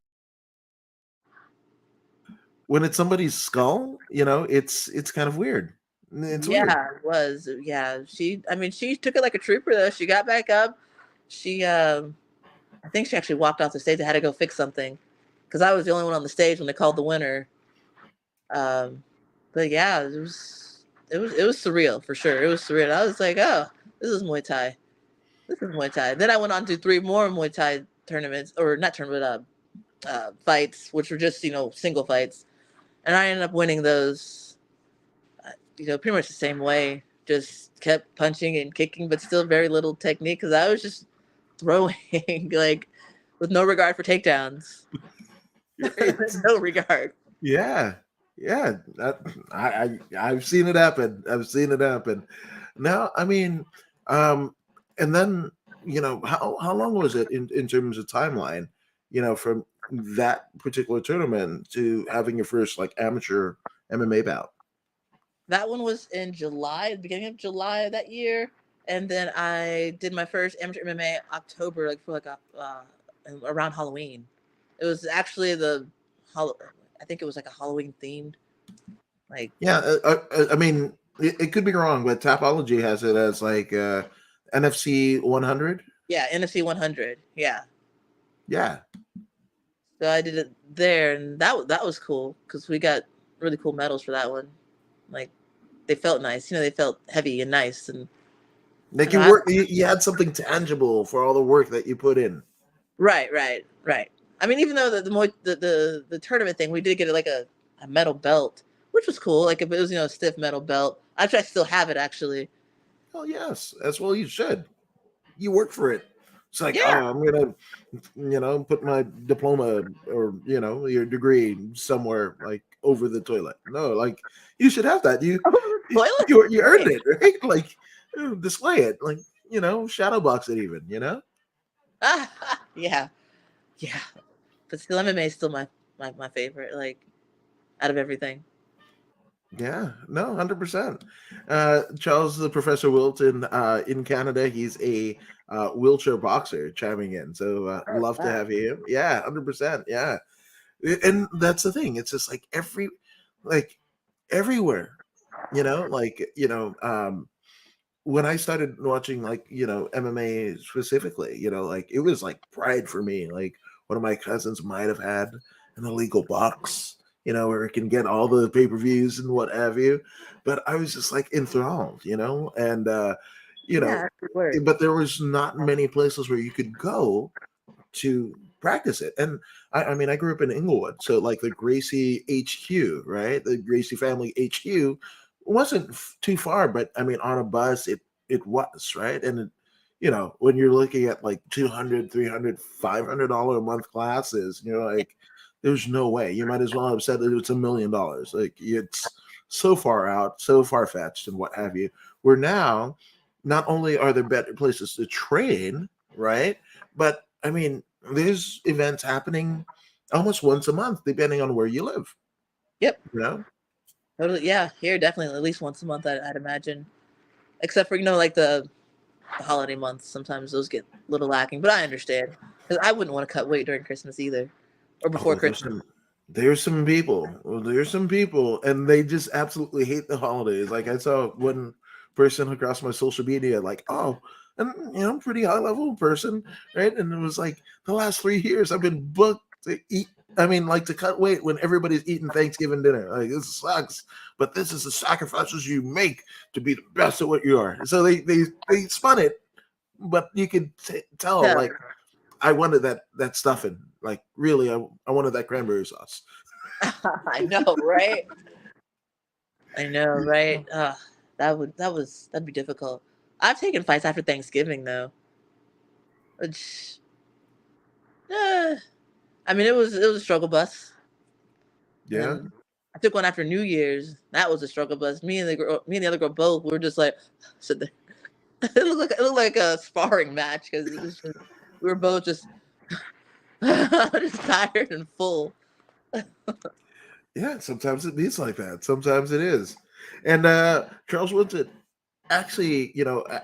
Speaker 1: skull, it's kind of weird. It's weird.
Speaker 2: Yeah, it was. Yeah, I mean, she took it like a trooper though. She got back up. She, I think she actually walked off the stage. I had to go fix something because I was the only one on the stage when they called the winner. Um, but yeah, it was surreal for sure. It was surreal. I was like, oh, this is Muay Thai. This is Muay Thai. Then I went on to 3 more Muay Thai tournaments, or not tournament, fights, which were just single fights, and I ended up winning those. Pretty much the same way. Just kept punching and kicking, but still very little technique because I was just throwing like with no regard for takedowns.
Speaker 1: Right.
Speaker 2: No regard.
Speaker 1: Yeah. Yeah, I've seen it happen. I've seen it happen. Now, I mean, um, and then how long was it in terms of timeline? From that particular tournament to having your first like amateur MMA bout.
Speaker 2: That one was in July, the beginning of July of that year, and then I did my first amateur MMA October, like for like around Halloween. It was actually I think it was like a Halloween themed, like
Speaker 1: Yeah, I mean, it could be wrong, but Tapology has it as like NFC 100.
Speaker 2: yeah, NFC 100. Yeah,
Speaker 1: Yeah,
Speaker 2: so I did it there, and that was cool because we got really cool medals for that one. Like they felt nice, they felt heavy and nice, and I
Speaker 1: like
Speaker 2: know I
Speaker 1: you had something tangible for all the work that you put in.
Speaker 2: right. I mean, even though the tournament thing, we did get like a metal belt, which was cool. Like if it was a stiff metal belt. Actually, I still have it actually.
Speaker 1: Oh yes, as well you should. You work for it. It's like,
Speaker 2: Yeah,
Speaker 1: oh, I'm gonna, put my diploma or your degree somewhere like over the toilet. No, like you should have that. You
Speaker 2: over the
Speaker 1: you
Speaker 2: toilet.
Speaker 1: you earned
Speaker 2: Right.
Speaker 1: it, right? Like display it, like shadow box it even.
Speaker 2: Yeah, yeah. But still, MMA is still my favorite. Like out of everything.
Speaker 1: Yeah, no, 100%. Charles, the Professor Wilton in Canada, he's a wheelchair boxer chiming in. So love to
Speaker 2: Wow.
Speaker 1: have you. Yeah, 100%. Yeah. And that's the thing. It's just like like everywhere, when I started watching like, MMA specifically, like it was like pride for me. Like one of my cousins might have had an illegal box, where it can get all the pay-per-views and what have you. But I was just like enthralled, and you know,
Speaker 2: Yeah, that's word.
Speaker 1: but there was not many places where you could go to practice it. And I mean, I grew up in Inglewood, so like the Gracie HQ, right? The Gracie family HQ wasn't too far, but I mean, on a bus, it was right. And when you're looking at like 200, 300, $500 a month classes, like, there's no way. You might as well have said that it's $1 million. Like it's so far out, so far fetched, and what have you. Where now, not only are there better places to train, right? But I mean, there's events happening almost once a month, depending on where you live.
Speaker 2: Yep.
Speaker 1: You know?
Speaker 2: Totally. Yeah. Here, definitely at least once a month. I'd imagine. Except for like the holiday months. Sometimes those get a little lacking, but I understand because I wouldn't want to cut weight during Christmas either, or before
Speaker 1: Oh,
Speaker 2: Christmas.
Speaker 1: there's some people. Well, there's some people, and they just absolutely hate the holidays. Like I saw one person across my social media, like, oh, and I'm a pretty high level person, right? And it was like the last 3 years I've been booked to eat. I mean, like to cut weight when everybody's eating Thanksgiving dinner. Like this sucks, but this is the sacrifices you make to be the best at what you are. So they spun it, but you could tell
Speaker 2: Yeah,
Speaker 1: like I wanted that stuffing. Like really, I wanted that cranberry sauce.
Speaker 2: I know, right? I know, right? That'd be difficult. I've taken fights after Thanksgiving though. Which, eh, I mean, it was a struggle bus, and
Speaker 1: Yeah.
Speaker 2: then I took one after New Year's. That was a struggle bus. Me and the other girl both. We were just like, so it looked like a sparring match because we were both just just tired and full.
Speaker 1: Yeah, sometimes it means like that. Sometimes it is. And Charles Woodson actually,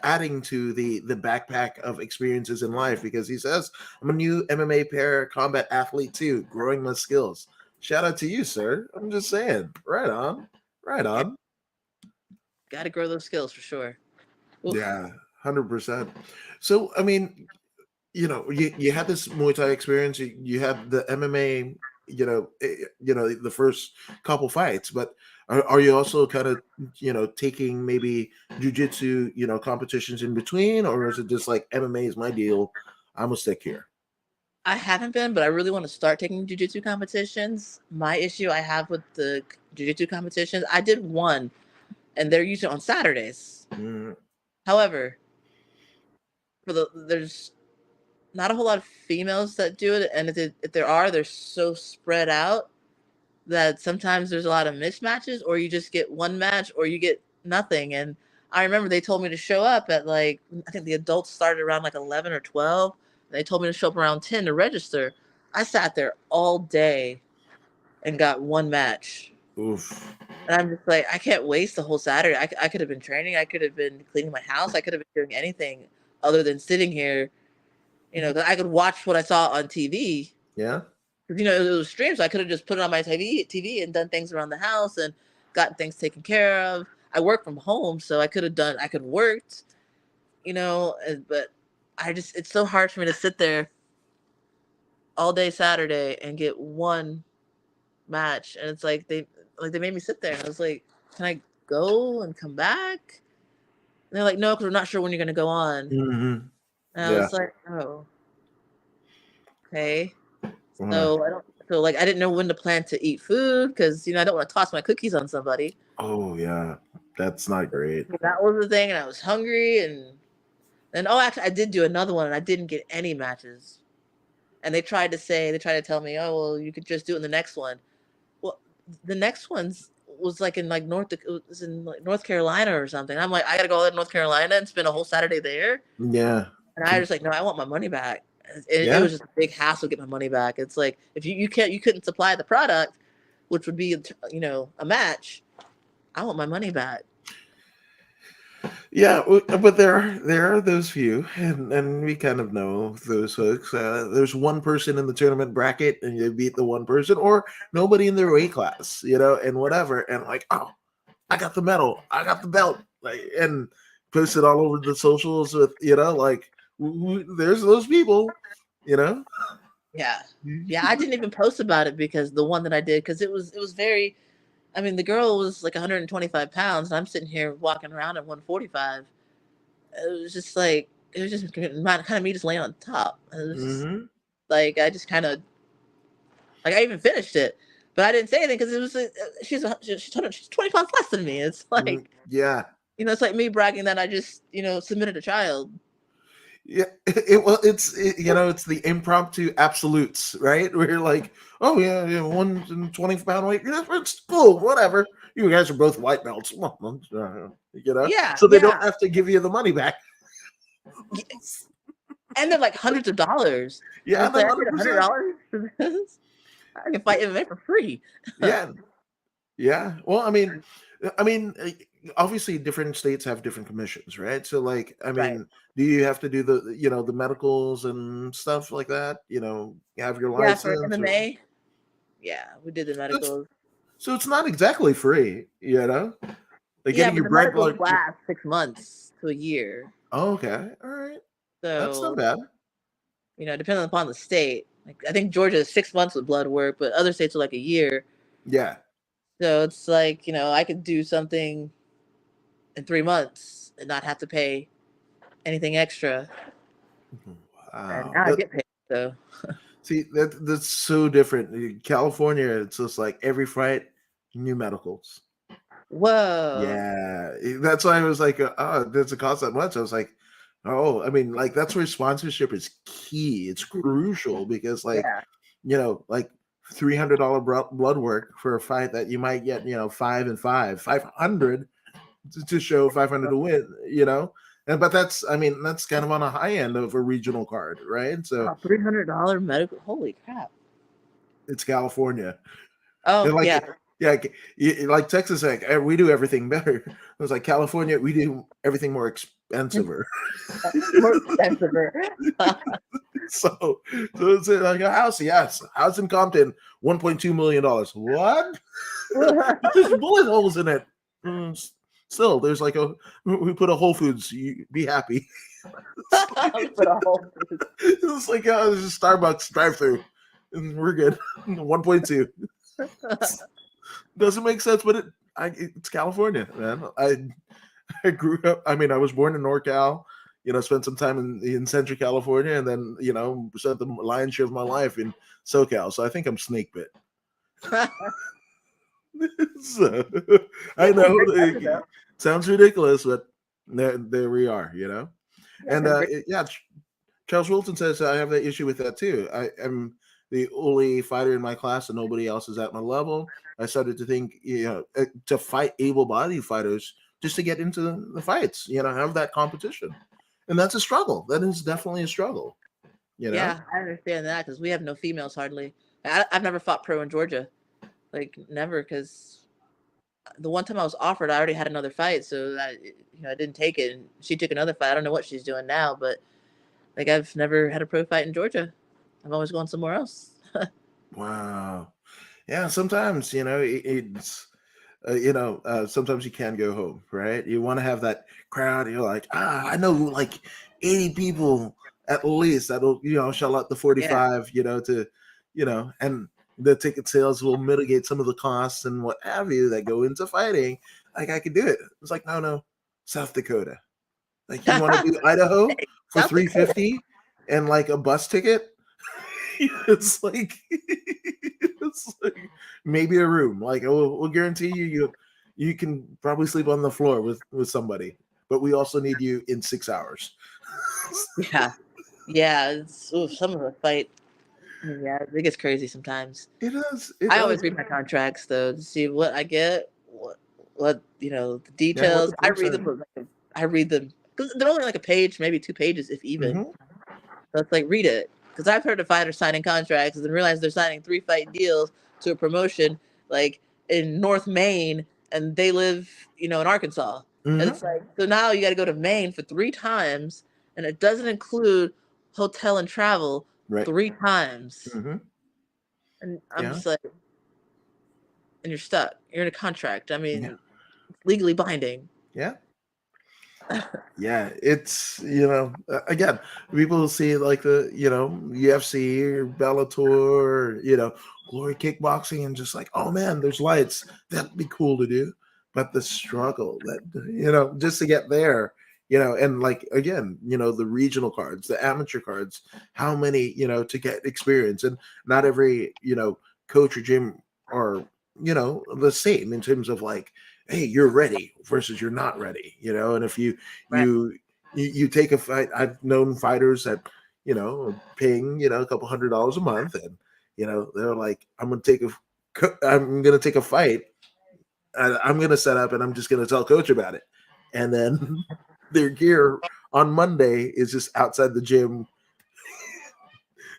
Speaker 1: adding to the backpack of experiences in life because he says, I'm a new MMA para combat athlete too, growing my skills. Shout out to you, sir. I'm just saying. Right on. Right
Speaker 2: Yeah,
Speaker 1: on.
Speaker 2: got to grow those skills for sure. Oof.
Speaker 1: Yeah, 100%. So, I mean, you had this Muay Thai experience. You had the MMA. The first couple fights. But are you also kind of taking maybe jujitsu competitions in between, or is it just like MMA is my deal? I'm gonna stick here.
Speaker 2: I haven't been, but I really want to start taking jujitsu competitions. My issue I have with the jujitsu competitions, I did one, and they're usually on Saturdays.
Speaker 1: Mm,
Speaker 2: However, there's not a whole lot of females that do it, and if there are, they're so spread out that sometimes there's a lot of mismatches, or you just get one match or you get nothing. And I remember they told me to show up at like, I think the adults started around like 11 or 12. They told me to show up around 10 to register. I sat there all day and got one match.
Speaker 1: Oof.
Speaker 2: And I'm just like, I can't waste the whole Saturday. I could have been training. I could have been cleaning my house. I could have been doing anything other than sitting here. 'Cause I could watch what I saw on TV.
Speaker 1: Yeah.
Speaker 2: 'Cause, it was streamed, so I could have just put it on my TV and done things around the house and gotten things taken care of. I work from home, so I could worked, but it's so hard for me to sit there all day Saturday and get one match. And it's like they made me sit there, and I was like, can I go and come back? And they're like, no, because we're not sure when you're going to go on.
Speaker 1: Mm-hmm.
Speaker 2: And I
Speaker 1: Yeah.
Speaker 2: was like, oh, okay.
Speaker 1: Uh,
Speaker 2: So I didn't know when to plan to eat food because I don't want to toss my cookies on somebody.
Speaker 1: oh yeah, that's not great.
Speaker 2: That was the thing, and I was hungry, and actually I did do another one, and I didn't get any matches. And they tried to tell me, oh well, you could just do it in the next one. Well, the next one's was like in like it was in like North Carolina or something. I'm like, I gotta go to North Carolina and spend a whole Saturday there.
Speaker 1: Yeah.
Speaker 2: And I was like, no, I want my money back. It
Speaker 1: Yeah.
Speaker 2: was just a big hassle to get my money back. It's like if you couldn't supply the product, which would be a match. I want my money back.
Speaker 1: Yeah, but there are those few, and we kind of know those folks. There's one person in the tournament bracket, and you beat the one person, or nobody in their weight class, and whatever, and like, oh, I got the medal, I got the belt, like, and post it all over the socials with, like, there's those people,
Speaker 2: Yeah, I didn't even post about it because the one that I did, because it was very. I mean, the girl was like 125 pounds, and I'm sitting here walking around at 145. It was just kind of me just laying on top. It was just
Speaker 1: Mm-hmm.
Speaker 2: like I just kind of like I even finished it, but I didn't say anything because it was she's 20 pounds less than me. It's like
Speaker 1: Yeah.
Speaker 2: it's like me bragging that I just submitted a child.
Speaker 1: Yeah, it's the impromptu absolutes, right? Where you're like, oh yeah, 120-pound weight, yeah, it's cool, whatever. You guys are both white belts,
Speaker 2: Yeah,
Speaker 1: so they don't
Speaker 2: yeah,
Speaker 1: have to give you the money back.
Speaker 2: and they're like hundreds of dollars. And
Speaker 1: Yeah,
Speaker 2: it's like I paid
Speaker 1: 100%.
Speaker 2: $100 for this. I can fight MMA for free.
Speaker 1: Yeah, yeah. Well, I mean, obviously, different states have different commissions, right? So, like, I
Speaker 2: Right.
Speaker 1: mean, do you have to do the medicals and stuff like that? Have your
Speaker 2: Yeah, for
Speaker 1: license, or
Speaker 2: MMA. Yeah, we did the
Speaker 1: so it's,
Speaker 2: medicals.
Speaker 1: so it's not exactly free, like
Speaker 2: Yeah,
Speaker 1: getting
Speaker 2: but
Speaker 1: your
Speaker 2: the
Speaker 1: bright
Speaker 2: medicals
Speaker 1: blood.
Speaker 2: last 6 months to a year.
Speaker 1: Oh, okay, all right, that's not
Speaker 2: So,
Speaker 1: bad.
Speaker 2: depending upon the state. Like I think Georgia is 6 months with blood work, but other states are like a year.
Speaker 1: Yeah.
Speaker 2: So it's like, I could do something in 3 months and not have to pay anything extra. And
Speaker 1: Wow.
Speaker 2: now I get paid. So
Speaker 1: See, that's so different. In California, it's just like every fight, new medicals.
Speaker 2: whoa.
Speaker 1: Yeah, that's why I was like, oh, does it cost that much? I was like, oh, I mean, like that's where sponsorship is key. It's crucial because, like,
Speaker 2: Yeah.
Speaker 1: like $300 blood work for a fight that you might get, 500 to show 500 to win, but that's kind of on a high end of a regional card, right? So
Speaker 2: $300 medical. Holy crap.
Speaker 1: it's California.
Speaker 2: Oh,
Speaker 1: And like,
Speaker 2: yeah.
Speaker 1: yeah, like Texas, like we do everything better. It was like California, we do everything more expensive.
Speaker 2: More expensive.
Speaker 1: So it's like a house, yes, house in Compton, $1.2 million. What? There's bullet holes in it. Still, there's like we put a Whole Foods. You be happy. It's like there's a Starbucks drive-through, and we're good. 1.2 doesn't make sense, but it's California, man. I grew up. I mean, I was born in NorCal. Spent some time in Central California, and then spent the lion's share of my life in SoCal. So I think I'm snake bit. So, I know it sounds ridiculous, but there we are, And yeah, Charles Wilton says I have that issue with that too. the only fighter in my class and nobody else is at my level. I started to think, to fight able-bodied fighters just to get into the fights, have that competition. And that's a struggle. That is definitely a struggle, you know?
Speaker 2: Yeah, I understand that because we have no females hardly. I've never fought pro in Georgia, like never, because the one time I was offered, I already had another fight, so I didn't take it. And she took another fight. I don't know what she's doing now, but like I've never had a pro fight in Georgia. I'm always going somewhere else.
Speaker 1: Wow. Yeah, sometimes, it's sometimes you can go home, right? You want to have that crowd. You're like, I know like 80 people at least that'll, shell out the
Speaker 2: Yeah.
Speaker 1: 45, and the ticket sales will mitigate some of the costs and what have you that go into fighting. Like I could do it. It's like, no, South Dakota. Like you want to do Idaho for
Speaker 2: South Dakota.
Speaker 1: 350 and like a bus ticket? It's like maybe a room. Like we'll guarantee you can probably sleep on the floor with somebody, but we also need you in 6 hours.
Speaker 2: Yeah. Yeah. Some of the fight. Yeah, it gets crazy sometimes.
Speaker 1: It does. It
Speaker 2: I
Speaker 1: does.
Speaker 2: always read my contracts though to see what I get, what the
Speaker 1: Yeah. What
Speaker 2: details.
Speaker 1: the
Speaker 2: I
Speaker 1: terms
Speaker 2: read
Speaker 1: are.
Speaker 2: them. I read them because they're only like a page, maybe 2 pages, if even.
Speaker 1: Hmm.
Speaker 2: So it's like read it because I've heard of fighters signing contracts and realize they're signing 3 fight deals to a promotion like in North Maine, and they live in Arkansas. And
Speaker 1: Hmm.
Speaker 2: it's like so now you got to go to Maine for 3 times, and it doesn't include hotel and travel
Speaker 1: Right.
Speaker 2: 3 times.
Speaker 1: Hmm.
Speaker 2: And I'm
Speaker 1: Yeah.
Speaker 2: just like, and you're stuck. You're in a contract. I
Speaker 1: Yeah.
Speaker 2: mean, it's legally binding.
Speaker 1: Yeah. Yeah, it's again, people see like the UFC or Bellator, or, Glory Kickboxing, and just like, oh man, there's lights. That'd be cool to do. But the struggle that just to get there, and like again, the regional cards, the amateur cards, how many to get experience, and not every coach or gym are the same in terms of like, hey, you're ready versus you're not ready, and if
Speaker 2: Right.
Speaker 1: you take a fight. I've known fighters that paying a couple $100 a month, and they're like, I'm gonna take a fight. I'm gonna set up, and I'm just gonna tell coach about it, and then their gear on Monday is just outside the gym,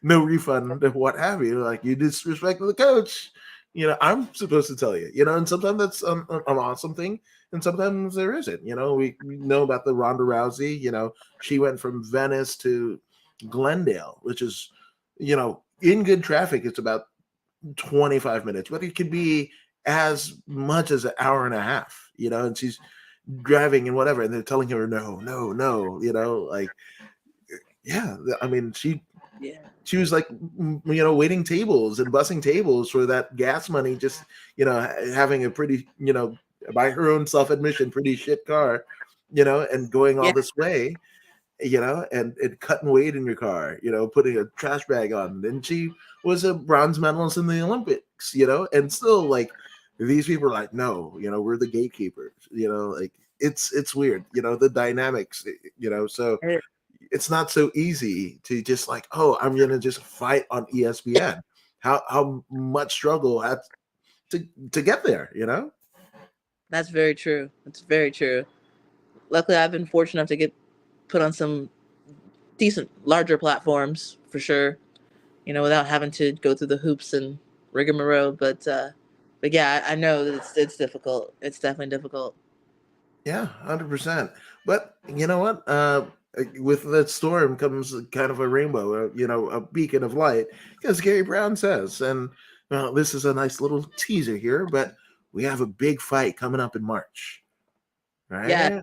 Speaker 1: no refund, what have you. Like you disrespect the coach. I'm supposed to tell you. And sometimes that's an awesome thing, and sometimes there isn't. We know about the Ronda Rousey. She went from Venice to Glendale, which is, in good traffic, it's about 25 minutes, but it could be as much as an hour and a half. And she's driving and whatever, and they're telling her no. Like yeah, I mean
Speaker 2: Yeah.
Speaker 1: she was like waiting tables and bussing tables for that gas money, just having a pretty by her own self-admission pretty shit car, and going all
Speaker 2: Yeah.
Speaker 1: this way, and cutting weight in your car, putting a trash bag on. And she was a bronze medalist in the Olympics, and still like these people are like, no, we're the gatekeepers, like it's weird, the dynamics, so
Speaker 2: And
Speaker 1: it's not so easy to just like, oh, I'm gonna just fight on ESPN. How much struggle had to get there,
Speaker 2: that's very true. That's very true. Luckily, I've been fortunate enough to get put on some decent, larger platforms for sure. Without having to go through the hoops and rigmarole. But yeah, I know that it's difficult. It's definitely difficult.
Speaker 1: Yeah, 100%. But you know what? With that storm comes kind of a rainbow, a beacon of light, as Gary Brown says. And this is a nice little teaser here, but we have a big fight coming up in March,
Speaker 2: Yeah.
Speaker 1: right? See?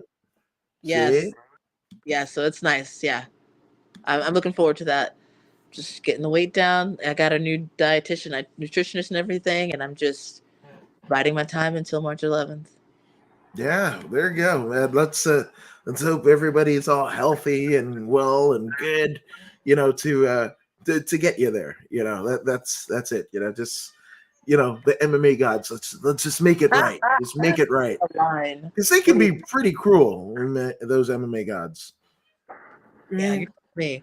Speaker 2: Yes. Yeah. So it's nice. Yeah. I'm looking forward to that. Just getting the weight down. I got a new dietitian, nutritionist, and everything, and I'm just biding my time until March 11th.
Speaker 1: Yeah, there you go, man. Let's hope everybody's all healthy and well and good, to get you there. That's it. Just the MMA gods. Let's just make it right. Just make it right,
Speaker 2: A line.
Speaker 1: because they can be pretty cruel. Those MMA gods.
Speaker 2: Yeah,
Speaker 1: Mm.
Speaker 2: you me.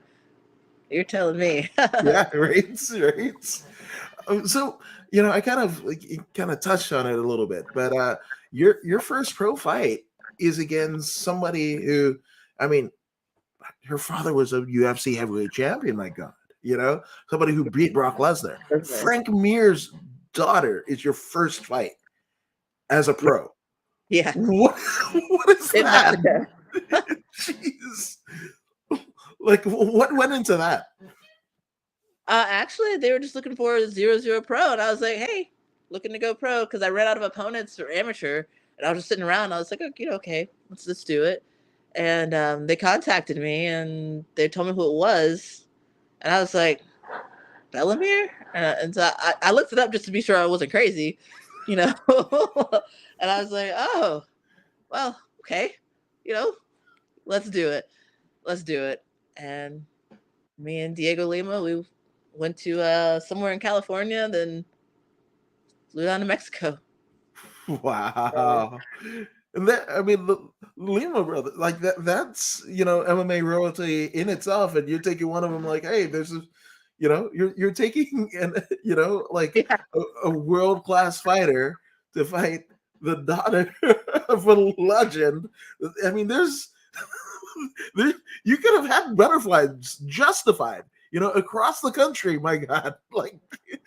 Speaker 2: You're telling me.
Speaker 1: Yeah, right, right. So I kind of touched on it a little bit, but your first pro fight is against somebody who, I mean, her father was a UFC heavyweight champion. My God, somebody who beat Brock Lesnar. Frank Mir's daughter is your first fight as a pro.
Speaker 2: Yeah.
Speaker 1: What is
Speaker 2: In
Speaker 1: that?
Speaker 2: Mexico.
Speaker 1: Jeez. Like, what went into that?
Speaker 2: Actually, they were just looking for a 0-0 pro, and I was like, "Hey, looking to go pro," because I ran out of opponents for amateur, and I was just sitting around. I was like, "Okay, let's do it." And they contacted me, and they told me who it was, and I was like, "Bellamere," and so I looked it up just to be sure I wasn't crazy, you know. And I was like, "Oh, well, okay, you know, let's do it, let's do it." And me and Diego Lima, we went to somewhere in California, then flew down to Mexico.
Speaker 1: Wow. And that, I mean, the Lima brother, like that's, MMA royalty in itself. And you're taking one of them like, hey, you're taking like
Speaker 2: Yeah,
Speaker 1: a world-class fighter to fight the daughter of a legend. I mean, there, you could have had butterflies justified, across the country. My God, like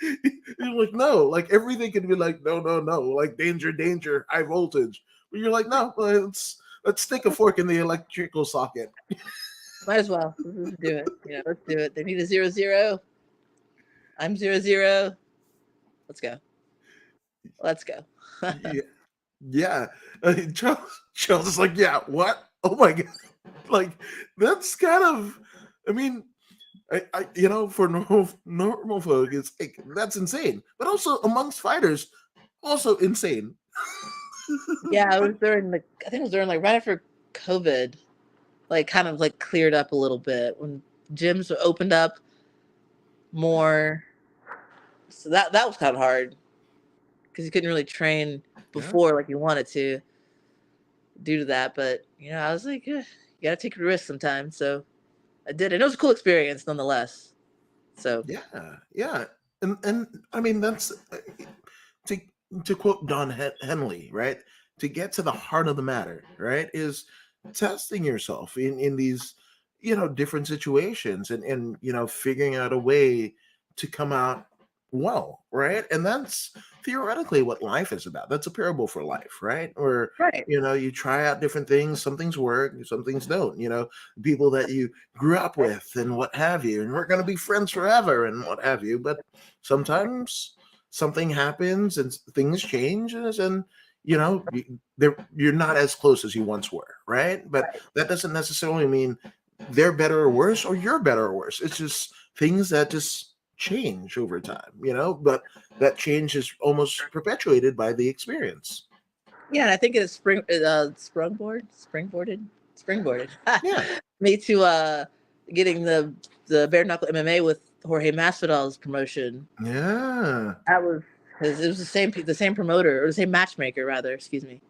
Speaker 1: you're like, no, like everything can be like, no, no, no, like danger, danger, high voltage. But you're like, no, let's stick a fork in the electrical socket.
Speaker 2: might as well. Let's do it. Let's do it. They need a 0-0. I'm 0-0. Let's go. Let's go.
Speaker 1: Yeah, yeah. Charles is like, yeah, what? Oh my God, like that's kind of, I mean, for normal folk, it's like that's insane. But also amongst fighters, also insane.
Speaker 2: Yeah, it was during I think it was during right after COVID, like kind of like cleared up a little bit when gyms opened up more. So that was kind of hard because you couldn't really train
Speaker 1: Yeah,
Speaker 2: before like you wanted to due to that. But I was like, you gotta take a risk sometimes. So I did, and it was a cool experience nonetheless. So
Speaker 1: yeah, yeah. And I mean that's to to quote Don Henley, right? To get to the heart of the matter, right, is testing yourself in these different situations and figuring out a way to come out well, right? And that's theoretically what life is about. That's a parable for life, right? Where
Speaker 2: right,
Speaker 1: you try out different things, some things work, some things don't. People that you grew up with and what have you, and we're going to be friends forever and what have you. But sometimes something happens and things change, and you're not as close as you once were, right? But that doesn't necessarily mean they're better or worse or you're better or worse. It's just things that just change over time, but that change is almost perpetuated by the experience.
Speaker 2: yeah, and I think it is springboarded
Speaker 1: Yeah,
Speaker 2: me to getting the bare knuckle MMA with Jorge Masvidal's promotion.
Speaker 1: yeah,
Speaker 2: That was because it was the same promoter or the same matchmaker rather. Excuse me.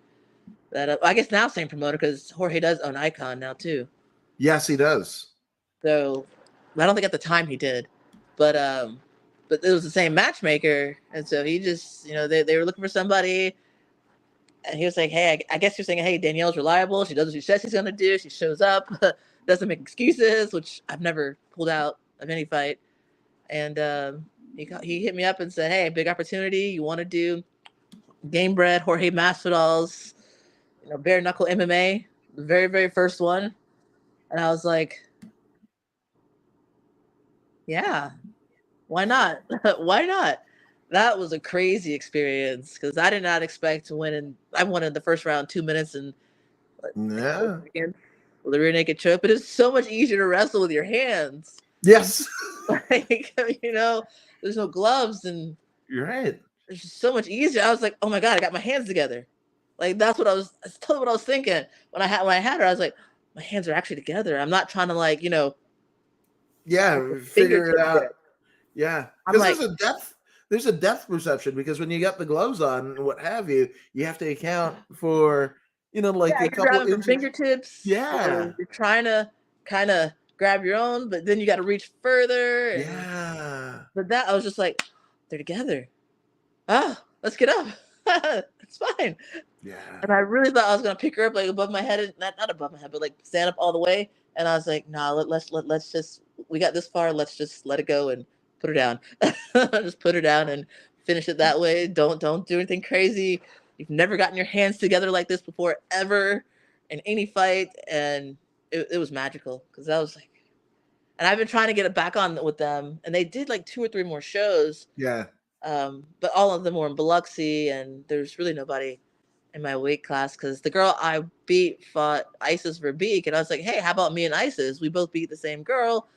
Speaker 2: That I guess now same promoter because Jorge does own Icon now too.
Speaker 1: yes, he does.
Speaker 2: So I don't think at the time he did, but but it was the same matchmaker, and so he just they were looking for somebody, and he was like, hey, I guess you're saying, hey, Danielle's reliable. She does what she says she's gonna do. She shows up, doesn't make excuses, which I've never pulled out of any fight. And he hit me up and said, hey, big opportunity. You want to do Game Bread, Jorge Masvidal's, bare knuckle MMA, the very, very first one. And I was like, yeah, why not? Why not? That was a crazy experience because I did not expect to win. And I won in the first round 2 minutes and like 4
Speaker 1: Yeah,
Speaker 2: seconds with a rear naked choke. But it's so much easier to wrestle with your hands.
Speaker 1: yes.
Speaker 2: Like, there's no gloves and
Speaker 1: You're right.
Speaker 2: it's just so much easier. I was like, oh my God, I got my hands together. Like that's totally what I was thinking when I had her. I was like, my hands are actually together. I'm not trying to
Speaker 1: Yeah, figure it
Speaker 2: fingertip
Speaker 1: out.
Speaker 2: grip.
Speaker 1: Yeah,
Speaker 2: I'm
Speaker 1: because
Speaker 2: like,
Speaker 1: there's a depth perception, because when you got the gloves on and what have you, you have to account for like
Speaker 2: yeah,
Speaker 1: a
Speaker 2: you're
Speaker 1: couple
Speaker 2: grabbing for
Speaker 1: inches.
Speaker 2: fingertips, or
Speaker 1: Yeah,
Speaker 2: you're trying to kind of grab your own, but then you got to reach further. And
Speaker 1: Yeah.
Speaker 2: but that I was just like, they're together. Oh, let's get up. It's fine.
Speaker 1: Yeah.
Speaker 2: And I really thought I was gonna pick her up like above my head, not above my head, but like stand up all the way. And I was like, nah, let's just we got this far. Let's just let it go and put her down. Just put her down and finish it that way. Don't do anything crazy. You've never gotten your hands together like this before, ever, in any fight, and it was magical because I was like, and I've been trying to get it back on with them, and they did like 2 or 3 more shows,
Speaker 1: Yeah.
Speaker 2: but all of them were in Biloxi, and there's really nobody in my weight class because the girl I beat fought Isis Verbeek, and I was like, hey, how about me and Isis? We both beat the same girl,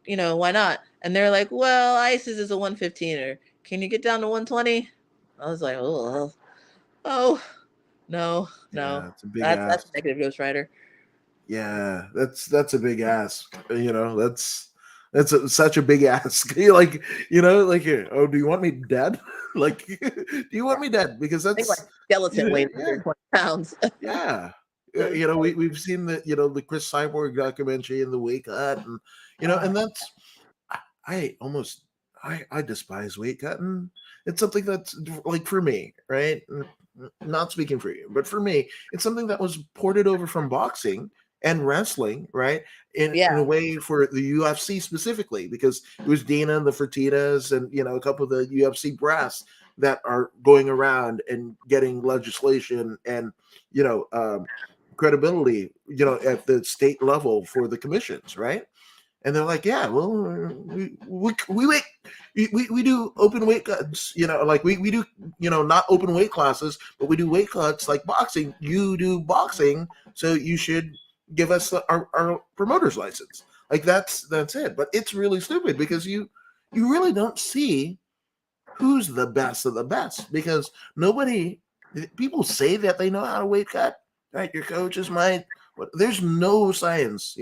Speaker 2: why not? And they're like, well, Isis is a 115er. Can you get down to 120? I was like, oh, no,
Speaker 1: Yeah. It's a big
Speaker 2: that's
Speaker 1: ask.
Speaker 2: a negative Ghost Rider.
Speaker 1: Yeah, that's a big ask. Such a big ask. You're like, here, oh, do you want me dead? Like, do you want me dead? Because
Speaker 2: I think my
Speaker 1: that's,
Speaker 2: skeleton weighs
Speaker 1: yeah,
Speaker 2: 120 pounds.
Speaker 1: yeah.
Speaker 2: So it's like,
Speaker 1: We've seen the Chris Cyborg documentary and the weight cut, and
Speaker 2: oh,
Speaker 1: and that's I almost I despise weight cutting. It's something that's like for me, right? Not speaking for you, but for me, it's something that was ported over from boxing and wrestling, right? In a
Speaker 2: yeah,
Speaker 1: way for the UFC specifically, because it was Dana and the Fertitas and a couple of the UFC brass that are going around and getting legislation and you know um, credibility, at the state level for the commissions, right? And they're like, yeah, well, we do open weight cuts, like we do, not open weight classes, but we do weight cuts like boxing. You do boxing, so you should give us our promoter's license. Like that's it. But it's really stupid because you really don't see who's the best of the best because nobody people say that they know how to weight cut, right? Your coaches might, but there's no science,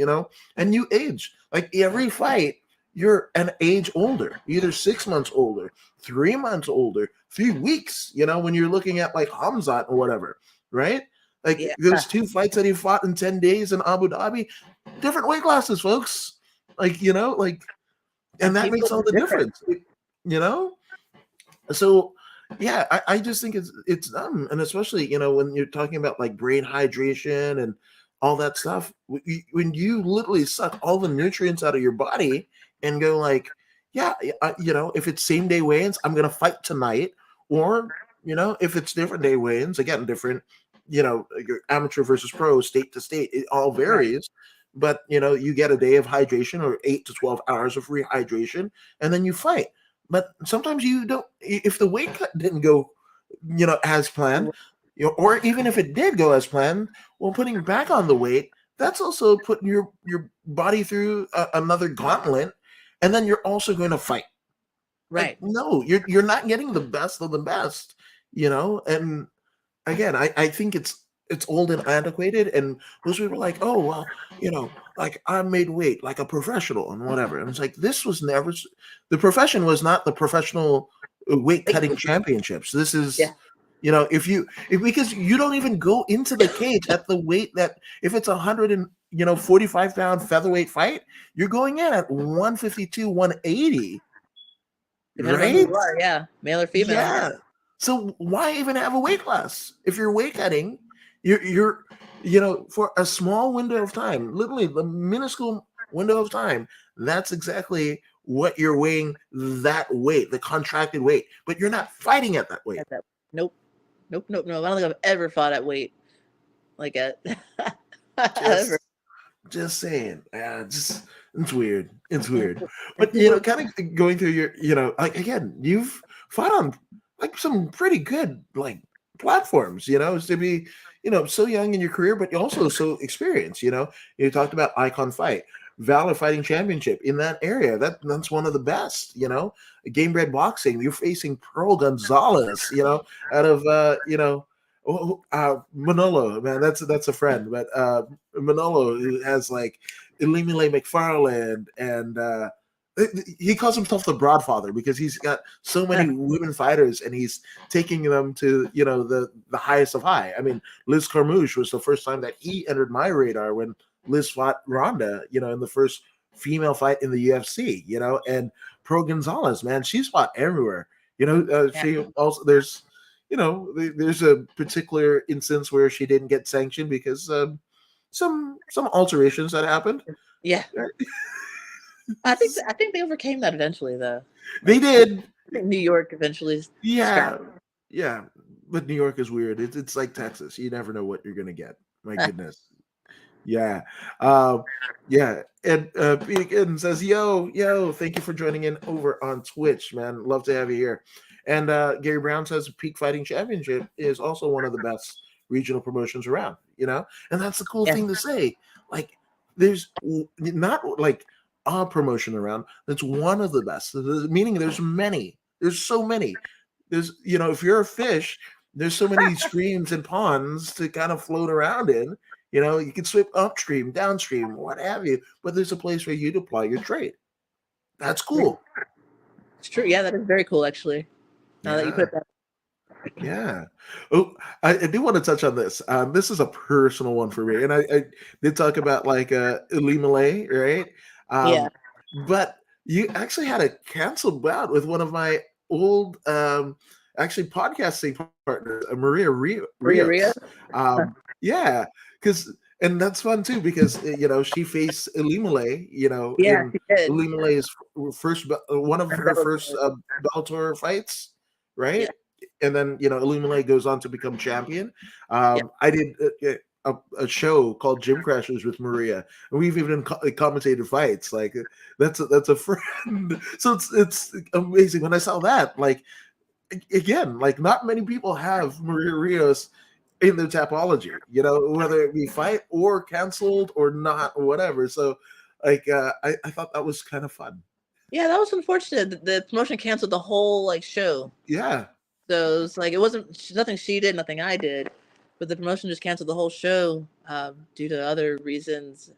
Speaker 1: and you age like every fight. You're an age older, either 6 months older, 3 months older, 3 weeks, when you're looking at like Hamzat or whatever, right? Like
Speaker 2: yeah.
Speaker 1: those 2 fights that he fought in 10 days in Abu Dhabi, different weight classes, folks. Like, and
Speaker 2: And
Speaker 1: that
Speaker 2: people
Speaker 1: makes all
Speaker 2: are
Speaker 1: the
Speaker 2: different.
Speaker 1: difference, you know? So yeah, I just think it's dumb, and especially when you're talking about like brain hydration and all that stuff. When you literally suck all the nutrients out of your body and go like, yeah, if it's same day weigh-ins, I'm gonna fight tonight, or if it's different day weigh-ins, again, different, your amateur versus pro, state to state, it all
Speaker 2: Right.
Speaker 1: varies. But you get a day of hydration or 8 to 12 hours of rehydration, and then you fight. But sometimes you don't. If the weight cut didn't go, as planned, or even if it did go as planned, well, putting back on the weight, that's also putting your body through another gauntlet, and then you're also going to fight. Like,
Speaker 2: Right.
Speaker 1: no, you're not getting the best of the best, And again, I think it's old and antiquated, and most people are like, oh well, like I made weight like a professional and whatever. And it's like this was never the profession was not the professional weight cutting championships. This is
Speaker 2: Yeah.
Speaker 1: if because you don't even go into the cage at the weight that if it's 145 pound featherweight fight, you're going in at 152, 180,
Speaker 2: Depending on who
Speaker 1: right?
Speaker 2: you are, yeah, male or female.
Speaker 1: Yeah. So why even have a weight class? If you're weight cutting, you're for a small window of time, literally the minuscule window of time, that's exactly what you're weighing that weight, the contracted weight. But you're not fighting at that weight.
Speaker 2: At that. Nope. Nope. Nope. No. I don't think I've ever fought at weight like at ever.
Speaker 1: Just saying. Yeah, just it's weird. It's weird.
Speaker 2: And
Speaker 1: But
Speaker 2: people,
Speaker 1: kind of going through your, like again, you've fought on like some pretty good like platforms, to be, so young in your career, but you're also so experienced, You talked about Icon Fight, Valor Fighting Championship in that area. That's one of the best, Game Bred Boxing. You're facing Pearl Gonzalez, out of Manolo, man, that's a friend, but Manolo has like Elimile McFarland, and he calls himself the Broadfather because he's got so many women fighters, and he's taking them to the highest of high. I mean, Liz Carmouche was the first time that he entered my radar when Liz fought Ronda, in the first female fight in the UFC, and Pro Gonzalez, man, she's fought everywhere.
Speaker 2: Yeah.
Speaker 1: She also there's a particular instance where she didn't get sanctioned because some alterations that happened.
Speaker 2: Yeah. I think they overcame that eventually, though.
Speaker 1: They
Speaker 2: Like,
Speaker 1: did.
Speaker 2: I think New York eventually
Speaker 1: Yeah,
Speaker 2: scrapped.
Speaker 1: yeah, but New York is weird. It's like Texas. You never know what you're gonna get. My goodness. Yeah. Um, yeah. And Beacon says, yo, thank you for joining in over on Twitch, man. Love to have you here. And Gary Brown says Peak Fighting Championship is also one of the best regional promotions around, and that's the cool
Speaker 2: Yeah.
Speaker 1: thing to say. Like, there's not like a promotion around that's one of the best, meaning there's many. There's so many. If you're a fish, there's so many streams and ponds to kind of float around in. You can swim upstream, downstream, what have you, but there's a place for you to apply your trade. That's cool.
Speaker 2: It's true. Yeah, that is very cool, actually. Now that you
Speaker 1: Yeah.
Speaker 2: put that.
Speaker 1: Yeah. Oh, I do want to touch on this. This is a personal one for me, and I did talk about like Elimale, right?
Speaker 2: Yeah.
Speaker 1: Um, but you actually had a canceled bout with one of my old, actually podcasting partners, Maria
Speaker 2: Ria Ria.
Speaker 1: Rios. Yeah, because and that's fun too because she faced Elimale,
Speaker 2: Yeah,
Speaker 1: in
Speaker 2: she did.
Speaker 1: Elimale's first one of
Speaker 2: And
Speaker 1: her
Speaker 2: that was
Speaker 1: first Bellator fights,
Speaker 2: yeah.
Speaker 1: right? And then Illuminate goes on to become champion.
Speaker 2: Yeah.
Speaker 1: I did a show called Gym Crashers with Maria, and we've even commentated fights. Like that's a friend. So it's amazing when I saw that. Like again, like not many people have Maria Rios in their topology. Whether it be fight or canceled or not or whatever. So like I thought that was kind of fun.
Speaker 2: Yeah, that was unfortunate. The promotion canceled the whole like show.
Speaker 1: Yeah.
Speaker 2: So it was like it wasn't nothing she did, nothing I did, but the promotion just canceled the whole show due to other reasons.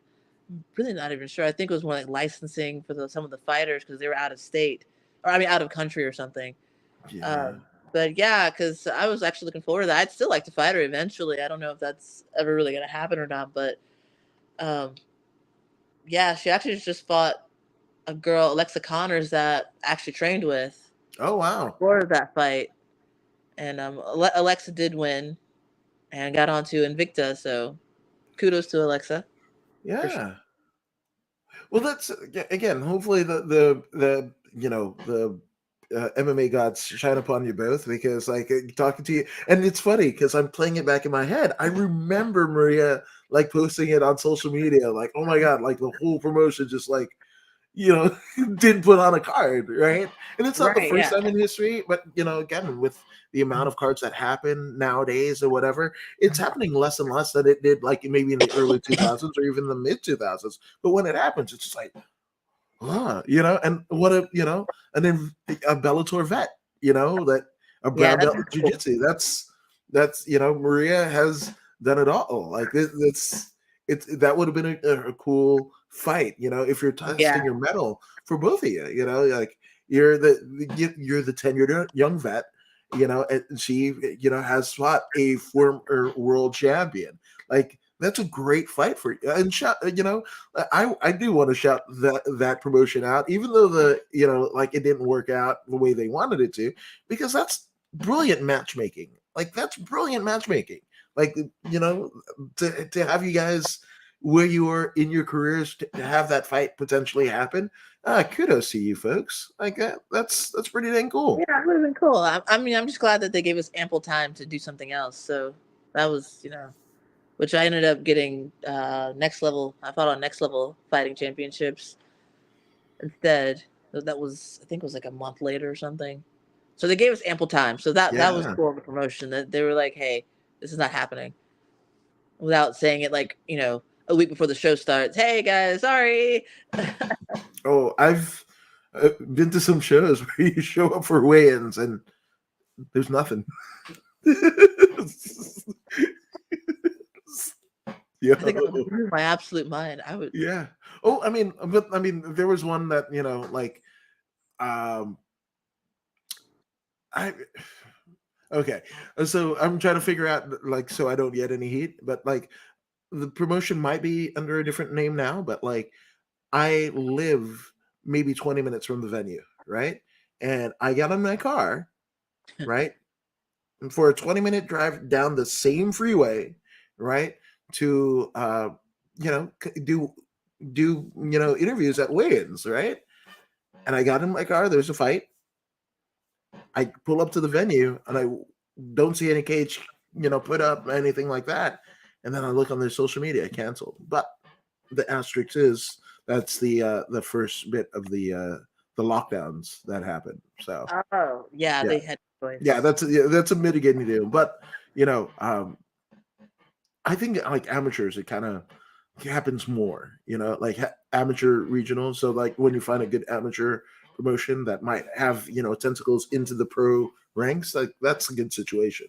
Speaker 2: I'm really not even sure. I think it was more like licensing for some of the fighters because they were out of state, or I mean out of country or something.
Speaker 1: Yeah.
Speaker 2: But yeah, because I was actually looking forward to that. I'd still like to fight her eventually. I don't know if that's ever really going to happen or not, but um, yeah, she actually just fought a girl, Alexa Connors, that actually trained with
Speaker 1: Oh wow.
Speaker 2: before that fight, and Alexa did win and got onto Invicta. So kudos to Alexa for sure.
Speaker 1: Yeah. Well, that's again. Hopefully, the the MMA gods shine upon you both because like talking to you, and it's funny because I'm playing it back in my head. I remember Maria like posting it on social media, like, oh my god, like the whole promotion just like didn't put on a card, right? And it's not the
Speaker 2: Right?
Speaker 1: first
Speaker 2: Yeah.
Speaker 1: time in history, but again, with the amount of cards that happen nowadays or whatever, it's happening less and less than it did like maybe in the early 2000s or even the mid 2000s. But when it happens, it's just like, and what and then a Bellator vet, that a
Speaker 2: Yeah,
Speaker 1: brown
Speaker 2: that's
Speaker 1: belt in
Speaker 2: cool.
Speaker 1: jiu-jitsu. That's Maria has done it all. Like it's that would have been a cool fight, if you're
Speaker 2: Yeah.
Speaker 1: testing your metal for both of you, like you're the tenured young vet, and she, has fought a former world champion. Like that's a great fight for you. And I do want to shout that promotion out, even though like it didn't work out the way they wanted it to, because that's brilliant matchmaking. Like that's brilliant matchmaking. Like to have you guys where you are in your careers to have that fight potentially happen. Kudos to you folks. Like that's pretty dang
Speaker 2: Yeah,
Speaker 1: cool.
Speaker 2: it would have been cool. I mean, I'm just glad that they gave us ample time to do something else. So that was, which I ended up getting next level. I fought on next level fighting championships instead. So that was, I think, it was like a month later or something. So they gave us ample time. So that was
Speaker 1: Yeah.
Speaker 2: cool of the promotion that they were like, "Hey, this is not happening," without saying it like a week before the show starts. Hey guys, sorry.
Speaker 1: Oh, I've been to some shows where you show up for weigh-ins and there's nothing. Yeah.
Speaker 2: I think I would lose my absolute mind. I would.
Speaker 1: Yeah. Oh, but there was one that, like, um, I, okay. So I'm trying to figure out, like, so I don't get any heat, but like the promotion might be under a different name now, but like I live maybe 20 minutes from the venue, right? And I got in my car, right? And for a 20-minute drive down the same freeway, right? To do interviews at weigh-ins, right? And I got in my car, there's a fight. I pull up to the venue and I don't see any cage, put up anything like that. And then I look on their social media, canceled. But the asterisk is that's the first bit of the lockdowns that happened. So
Speaker 2: Oh, yeah,
Speaker 1: yeah,
Speaker 2: they had
Speaker 1: yeah,
Speaker 2: choice.
Speaker 1: that's a mitigating deal. But I think like amateurs, it kind of happens more. Like amateur regionals. So like when you find a good amateur promotion that might have tentacles into the pro ranks, like that's a good situation.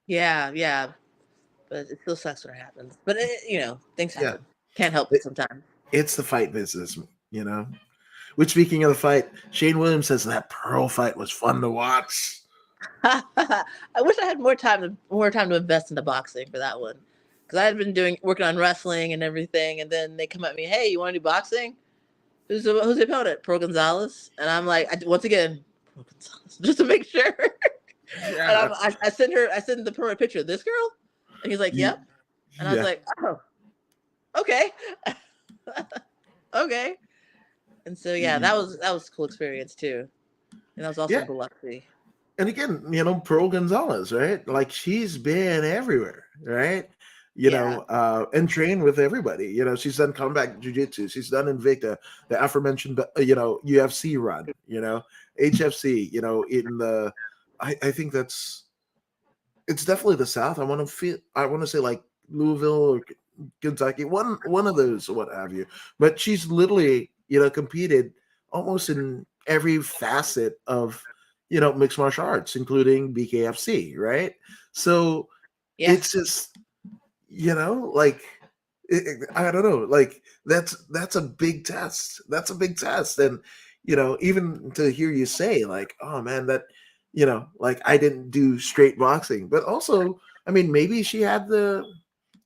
Speaker 2: Yeah, yeah, but it still sucks when it happens. But things
Speaker 1: Yeah,
Speaker 2: happen. Can't help
Speaker 1: it,
Speaker 2: it sometimes.
Speaker 1: it's the fight business. Which, speaking of the fight, Shane Williams says that Pearl fight was fun to watch.
Speaker 2: I wish I had more time to invest in the boxing for that one, because I had been working on wrestling and everything, and then they come at me, "Hey, you want to do boxing? Who's the opponent? Pro Gonzalez?" And I'm like, once again, Pro Gonzalez, just to make sure. And
Speaker 1: Yeah,
Speaker 2: I send the pro picture, this girl, and he's like,
Speaker 1: Ye-
Speaker 2: "Yep," and I was
Speaker 1: yeah,
Speaker 2: like, "Oh, okay, okay." And so yeah,
Speaker 1: Ye-
Speaker 2: that was a cool experience too, and that was also
Speaker 1: yeah.
Speaker 2: in Biloxi.
Speaker 1: And again, Pearl Gonzalez, right? Like she's been everywhere, right?
Speaker 2: Yeah,
Speaker 1: And trained with everybody. She's done combat jujitsu. She's done Invicta, the aforementioned, UFC run. HFC. In the, I think it's definitely the South. I want to say like Louisville or Kentucky, one of those, what have you. But she's literally, competed almost in every facet of, mixed martial arts, including BKFC, right? So
Speaker 2: yeah,
Speaker 1: it's just, like I don't know, like that's a big test. That's a big test, and even to hear you say like, oh man, that like I didn't do straight boxing, but also, I mean, maybe she had the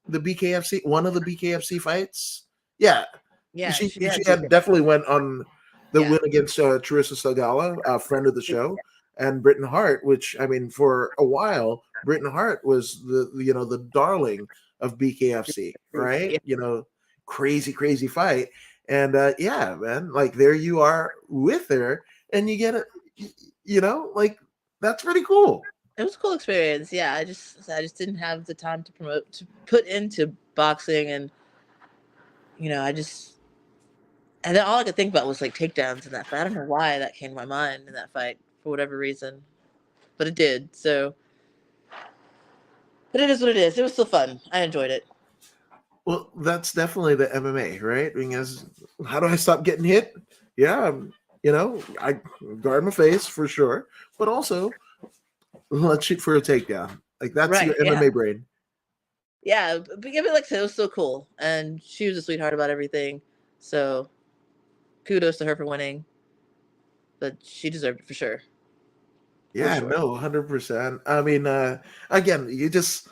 Speaker 1: BKFC, one of the BKFC fights. Yeah,
Speaker 2: yeah.
Speaker 1: she
Speaker 2: She had
Speaker 1: had
Speaker 2: BK.
Speaker 1: definitely went on the
Speaker 2: Yeah,
Speaker 1: win against Teresa Sagala, a friend of the show, and Britton Hart. Which, I mean, for a while, Britton Hart was the darling of BKFC, right?
Speaker 2: yeah.
Speaker 1: Crazy fight, and yeah, man, like there you are with her, and you get it, like that's pretty cool.
Speaker 2: It was a cool experience. Yeah, I just didn't have the time to put into boxing, and I just and then all I could think about was like takedowns in that fight. I don't know why that came to my mind in that fight for whatever reason, but it did. So, but it is what it is. It was still fun. I enjoyed it.
Speaker 1: Well, that's definitely the MMA, right? Because how do I stop getting hit? Yeah, I guard my face for sure, but also let's shoot for a takedown. Like that's
Speaker 2: Right.
Speaker 1: your
Speaker 2: Yeah.
Speaker 1: MMA brain.
Speaker 2: Yeah. But give it like I said, it was so cool, and she was a sweetheart about everything. So kudos to her for winning, but she deserved it for sure. For
Speaker 1: Yeah,
Speaker 2: sure.
Speaker 1: no, 100%. I mean, again, you just,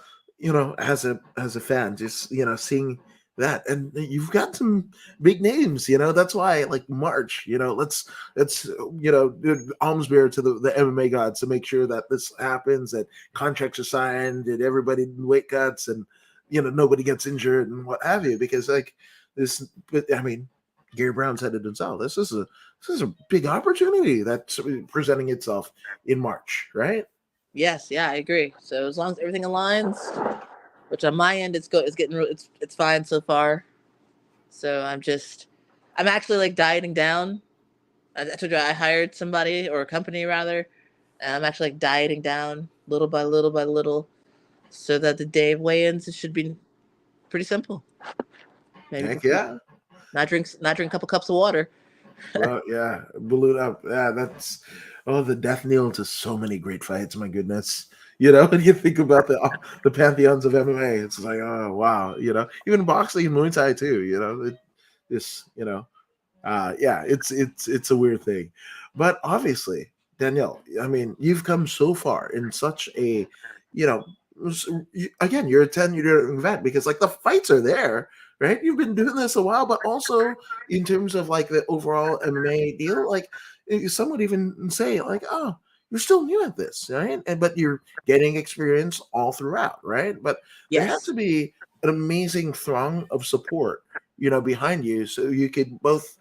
Speaker 1: as a fan, just seeing that, and you've got some big names. That's why, like March, let's do alms bear to the MMA gods to make sure that this happens, that contracts are signed, and everybody in weight cuts, and nobody gets injured and what have you. Because like this, but I mean, Gary Brown said it himself. This is a big opportunity that's presenting itself in March, right?
Speaker 2: Yes. Yeah. I agree. So as long as everything aligns, which on my end it's getting it's fine so far. So I'm actually like dieting down. I told you I hired somebody, or a company rather, and I'm actually like dieting down little by little by little, so that the day of weigh-ins, it should be pretty simple. Maybe
Speaker 1: Heck
Speaker 2: just
Speaker 1: yeah.
Speaker 2: not drink a couple cups of water.
Speaker 1: Well, yeah, balloon up. Yeah, that's the death knell to so many great fights. My goodness, when you think about the pantheons of MMA, it's like, oh wow, even boxing and Muay Thai too. This, yeah, it's a weird thing, but obviously, Danielle, I mean, you've come so far in such a, you know, again, you're a 10-year vet because like the fights are there, right? You've been doing this a while, but also in terms of like the overall MMA deal, like some would even say like, oh, you're still new at this, right? And but you're getting experience all throughout, right? But there had
Speaker 2: Yes.
Speaker 1: to be an amazing throng of support, behind you, so you could both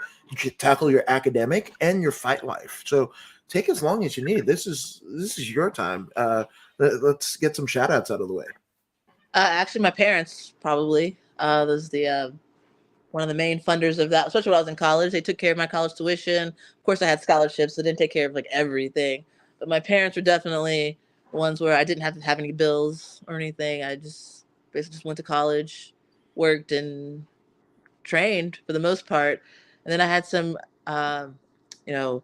Speaker 1: tackle your academic and your fight life. So take as long as you need. This is your time. Let's get some shout outs out of the way.
Speaker 2: Actually, my parents probably. Was the one of the main funders of that, especially when I was in college. They took care of my college tuition. Of course, I had scholarships, so they didn't take care of like everything. But my parents were definitely ones where I didn't have to have any bills or anything. I just basically just went to college, worked, and trained for the most part. And then I had some, um, you know,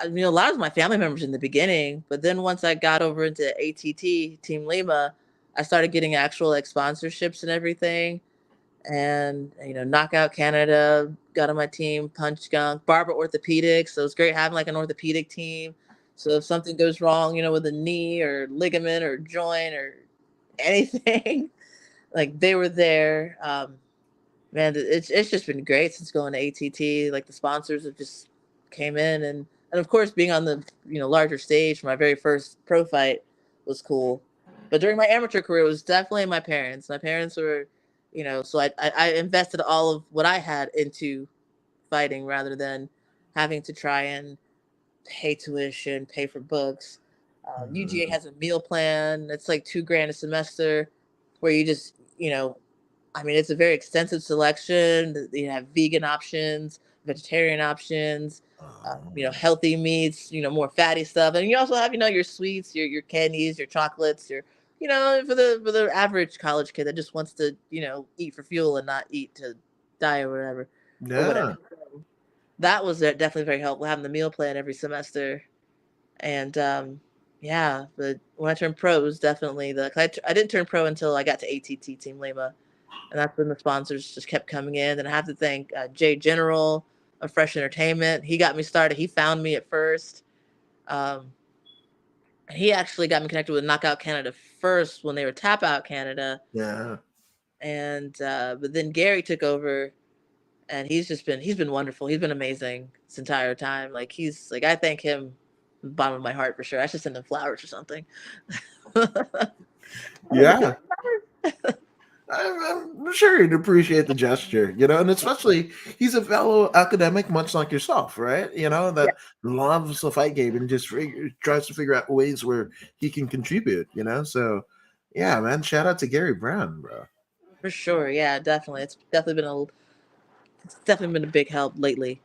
Speaker 2: a lot of my family members in the beginning, but then once I got over into ATT Team Lima, I started getting actual like sponsorships and everything. And Knockout Canada got on my team, Punch Skunk, Barber Orthopedics. So it's great having like an orthopedic team. So if something goes wrong, with a knee or ligament or joint or anything, like they were there. Man, it's just been great since going to ATT. Like the sponsors have just came in, and of course being on the larger stage for my very first pro fight was cool. But during my amateur career, it was definitely my parents. My parents were, so I invested all of what I had into fighting rather than having to try and pay tuition, pay for books. UGA
Speaker 1: Mhm.
Speaker 2: has a meal plan. It's like 2 grand a semester, where you just I mean, it's a very extensive selection. You have vegan options, vegetarian options,
Speaker 1: Oh,
Speaker 2: healthy meats, more fatty stuff, and you also have, your sweets, your candies, your chocolates, for the average college kid that just wants to, eat for fuel and not eat to die or whatever, or whatever.
Speaker 1: yeah.
Speaker 2: So that was definitely very helpful having the meal plan every semester, and yeah. But when I turned pro, it was definitely 'cause I didn't turn pro until I got to ATT Team Lima, and that's when the sponsors just kept coming in. And I have to thank Jay General of Fresh Entertainment. He got me started. He found me at first. Um, and he actually got me connected with Knockout Canada first when they were Tap Out Canada.
Speaker 1: Yeah.
Speaker 2: And but then Gary took over, and he's been wonderful. He's been amazing this entire time. Like he's like I thank him from the bottom of my heart for sure. I should send him flowers or something. Hey, but
Speaker 1: Yeah. I'm sure he'd appreciate the gesture, and especially he's a fellow academic, much like yourself, right?
Speaker 2: yeah,
Speaker 1: That loves the fight game and just tries to figure out ways where he can contribute, So, yeah, man, shout out to Gary Brown, bro.
Speaker 2: for sure. Yeah, definitely. It's definitely been a big help lately.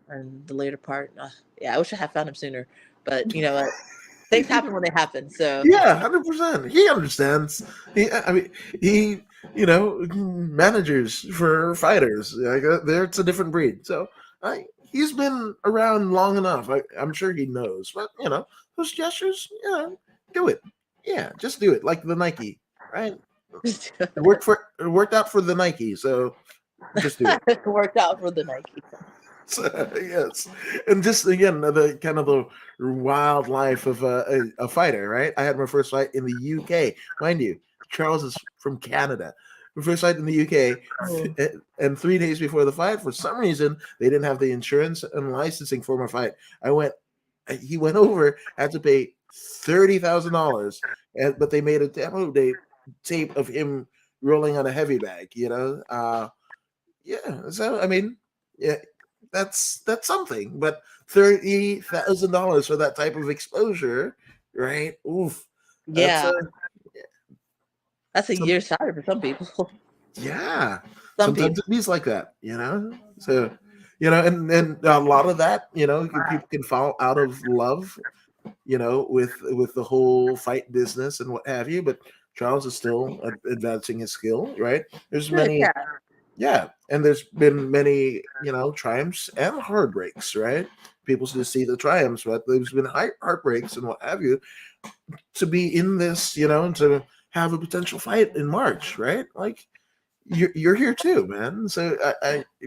Speaker 2: And the later part, yeah, I wish I had found him sooner. But you know what? Things happen when they happen. So
Speaker 1: Yeah, 100%. He understands. I mean, he, managers for fighters. Like, there, it's a different breed. So, he's been around long enough. I'm sure he knows. But those gestures, do it. Yeah, just do it. Like the Nike, right?
Speaker 2: just do
Speaker 1: It worked out for the Nike. So just do it.
Speaker 2: it worked out for the Nike.
Speaker 1: So, yes, and just again the kind of the wild life of a fighter, right? I had my first fight in the UK, mind you. Charles is from Canada. My first fight in the UK,
Speaker 2: Oh,
Speaker 1: and 3 days before the fight, for some reason they didn't have the insurance and licensing for my fight. I went. He went over, had to pay $30,000, and but they made a tape of him rolling on a heavy bag. Yeah, so I mean, yeah, that's something. But $30,000 for that type of exposure, right? Oof, that's
Speaker 2: yeah, that's a
Speaker 1: some
Speaker 2: year's salary for some people.
Speaker 1: yeah.
Speaker 2: Some
Speaker 1: Sometimes
Speaker 2: people.
Speaker 1: it is like that, So, and a lot of that, people can fall out of love, with the whole fight business and what have you. But Charles is still advancing his skill, right? There's
Speaker 2: Good,
Speaker 1: many.
Speaker 2: yeah.
Speaker 1: Yeah, and there's been many, triumphs and heartbreaks, right? People just see the triumphs, but there's been heartbreaks and what have you. To be in this, and to have a potential fight in March, right? Like you're here too, man. So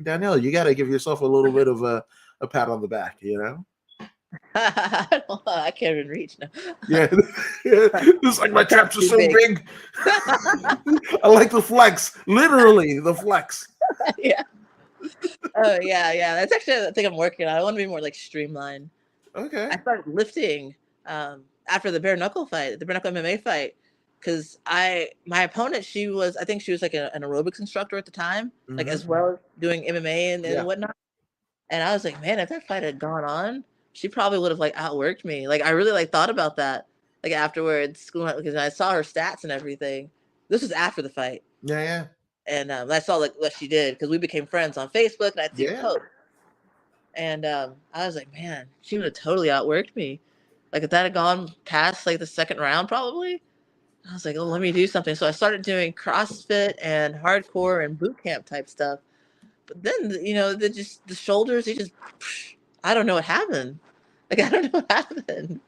Speaker 1: Danielle, you got to give yourself a little bit of a pat on the back,
Speaker 2: I can't even reach now.
Speaker 1: Yeah, yeah. It's like my traps are
Speaker 2: Too
Speaker 1: so
Speaker 2: big.
Speaker 1: big. I like the flex, literally the flex.
Speaker 2: Yeah. Oh yeah, yeah. That's actually the thing I'm working on. I want to be more like streamlined.
Speaker 1: Okay.
Speaker 2: I started lifting after the bare knuckle fight, the bare knuckle MMA fight, because my opponent, I think she was like an aerobics instructor at the time, like
Speaker 1: Hmm.
Speaker 2: as well as doing MMA and
Speaker 1: Yeah.
Speaker 2: whatnot. And I was like, man, if that fight had gone on, she probably would have like outworked me. Like I really like thought about that, like afterwards, because I saw her stats and everything. This was after the fight,
Speaker 1: Yeah. Yeah.
Speaker 2: and I saw like what she did because we became friends on Facebook, and I'd see her
Speaker 1: Yeah.
Speaker 2: post. And I was like, man, she would have totally outworked me. Like if that had gone past like the second round, probably. I was like, oh, let me do something. So I started doing CrossFit and hardcore and boot camp type stuff. But then, the shoulders, I don't know what happened. Like I don't know what happened.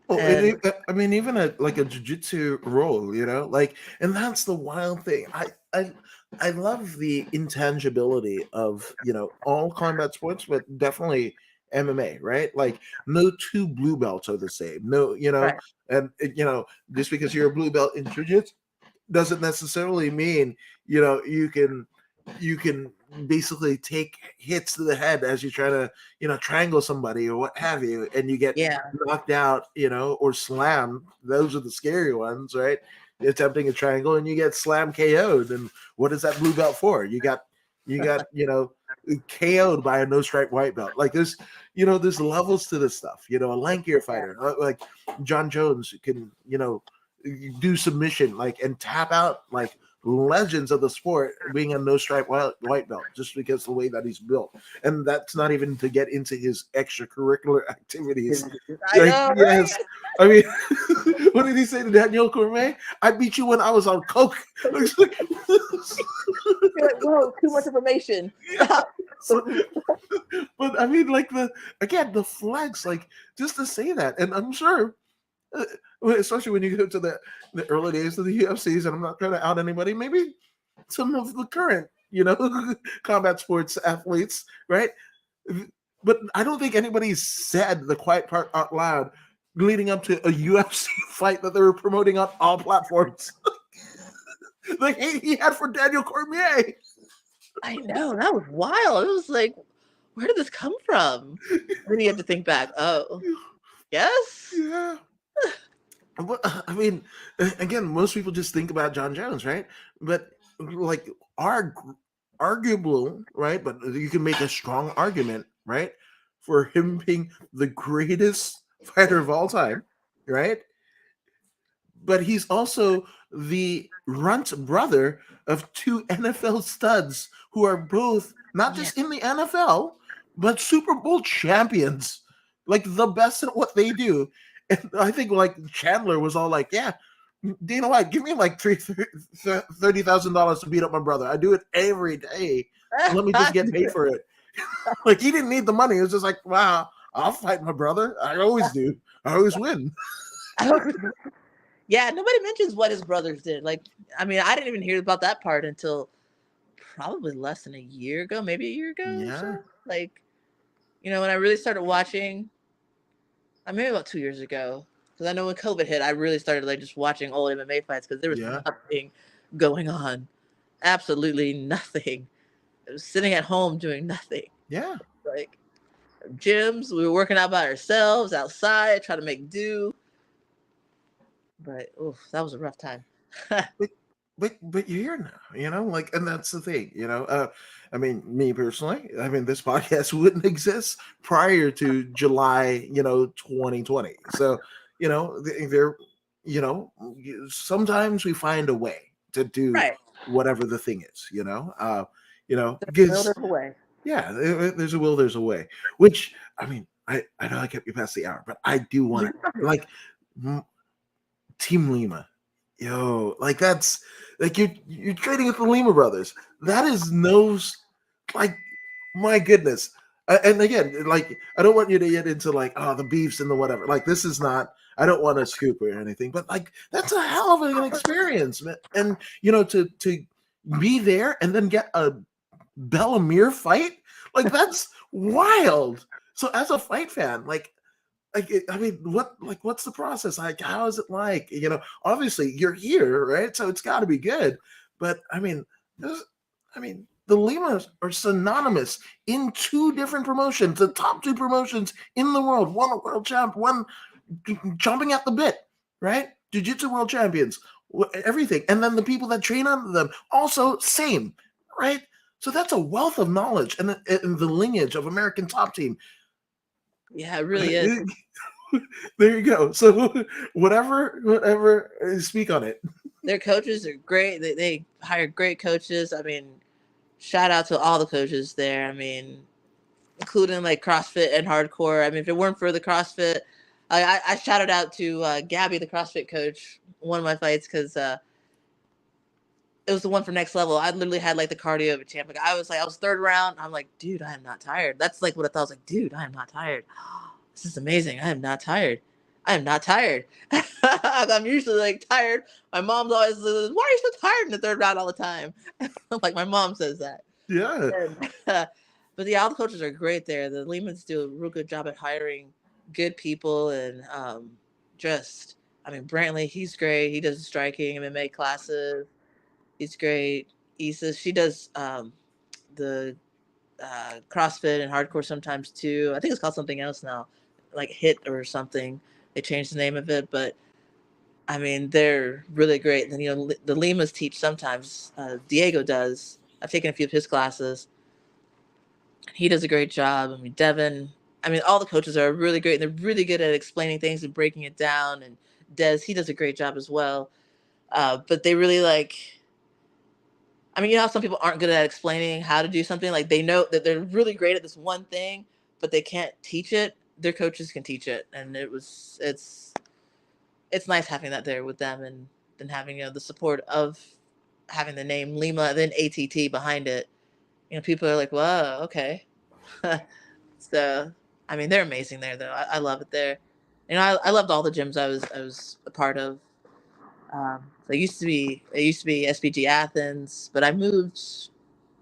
Speaker 1: Well,
Speaker 2: And
Speaker 1: I mean, even like a jujitsu role, like, and that's the wild thing. I love the intangibility of all combat sports, but definitely MMA, right? Like, no two blue belts are the same. No,
Speaker 2: right,
Speaker 1: and just because you're a blue belt in jujitsu doesn't necessarily mean you can basically take hits to the head as you try to triangle somebody or what have you, and you get
Speaker 2: yeah,
Speaker 1: knocked out, or slammed. Those are the scary ones, right? Attempting a triangle and you get slam KO'd. And what is that blue belt for? You got KO'd by a no stripe white belt. Like there's levels to this stuff. A lankier fighter like John Jones can do submission like and tap out like legends of the sport being a no stripe white belt just because the way that he's built. And that's not even to get into his extracurricular activities.
Speaker 2: I
Speaker 1: Like,
Speaker 2: know,
Speaker 1: yes, I mean, what did he say to Danielle Cormier? I beat you when I was on coke. It's like,
Speaker 2: you're like, whoa, too much information.
Speaker 1: yeah.
Speaker 2: Stop.
Speaker 1: But I mean, like the flex, like just to say that, and I'm sure, uh, especially when you go to the early days of the UFCs, and I'm not trying to out anybody, maybe some of the current, combat sports athletes, right? But I don't think anybody said the quiet part out loud leading up to a UFC fight that they were promoting on all platforms. The hate he had for Daniel Cormier.
Speaker 2: I know, that was wild. It was like, where did this come from? Then you have to think back. Oh, yes.
Speaker 1: Yeah. Well, I mean, again, most people just think about John Jones, right? But like, arguable, right? But you can make a strong argument, right, for him being the greatest fighter of all time, right? But he's also the runt brother of two NFL studs who are both not
Speaker 2: Yeah.
Speaker 1: just in the NFL, but Super Bowl champions, like the best at what they do. And I think like Chandler was all like, "Yeah, Dana White, give me like $30,000 to beat up my brother. I do it every day. Let me just get paid for it." Like he didn't need the money. It was just like, "Wow, I'll fight my brother. I always do. I always win."
Speaker 2: Yeah, nobody mentions what his brothers did. Like, I mean, I didn't even hear about that part until probably less than a year ago, maybe a year ago or
Speaker 1: Yeah,
Speaker 2: so. Like, when I really started watching, maybe about 2 years ago, because I know when COVID hit, I really started like just watching old MMA fights because there was
Speaker 1: yeah,
Speaker 2: nothing going on, absolutely nothing. I was sitting at home doing nothing.
Speaker 1: yeah.
Speaker 2: Like gyms, we were working out by ourselves outside, trying to make do. But oof, that was a rough time.
Speaker 1: But but you're here now, like, and that's the thing, I mean, me personally, I mean, this podcast wouldn't exist prior to July, 2020. So, there, sometimes we find a way to do
Speaker 2: Right.
Speaker 1: whatever the thing is,
Speaker 2: Build
Speaker 1: because
Speaker 2: it away.
Speaker 1: yeah, there's a will, there's a way. Which I mean, I know I kept you past the hour, but I do want to like Team Lima. Yo, like that's like you're trading with the Lima brothers. That is like my goodness. And again, like I don't want you to get into like the beefs and the whatever. Like this is not. I don't want to scoop or anything, but like that's a hell of an experience, man. And to be there and then get a Bellamere fight, like that's wild. So as a fight fan, I mean, what's the process? Like, how is it like? Obviously you're here, right? So it's got to be good. But I mean, the Limas are synonymous in two different promotions, the top two promotions in the world. One a world champ, one jumping at the bit, right? Jiu-Jitsu world champions, everything, and then the people that train under them also same, right? So that's a wealth of knowledge and the lineage of American Top Team.
Speaker 2: Yeah, it really is.
Speaker 1: There you go. So whatever, speak on it.
Speaker 2: Their coaches are great. They hire great coaches. I mean, shout out to all the coaches there. I mean, including like CrossFit and hardcore. I mean, if it weren't for the CrossFit, I shouted out to Gabby, the CrossFit coach, one of my fights, because it was the one for next level. I literally had like the cardio of a champ. Like I was third round. I'm like, dude, I am not tired. That's like what I thought. I was like, dude, I am not tired. This is amazing. I am not tired. I am not tired. I'm usually like tired. My mom's always, why are you so tired in the third round all the time? Like my mom says that.
Speaker 1: Yeah.
Speaker 2: And, but yeah, all the coaches are great there. The Lehmans do a real good job at hiring good people and just, I mean, Brantley, he's great. He does striking MMA classes. He's great. Issa, she does the CrossFit and hardcore sometimes too. I think it's called something else now, like HIT or something. They changed the name of it, but I mean, they're really great. And the Limas teach sometimes. Diego does. I've taken a few of his classes. He does a great job. I mean, Devin. I mean, all the coaches are really great. And they're really good at explaining things and breaking it down. And Des, he does a great job as well. But they really I mean, you know how some people aren't good at explaining how to do something? Like they know that they're really great at this one thing, but they can't teach it. Their coaches can teach it. And it's nice having that there with them and then having, the support of having the name Lima, then ATT behind it. People are like, whoa, okay. So, I mean, they're amazing there, though. I love it there. I loved all the gyms I was a part of. So it used to be SPG Athens, but I moved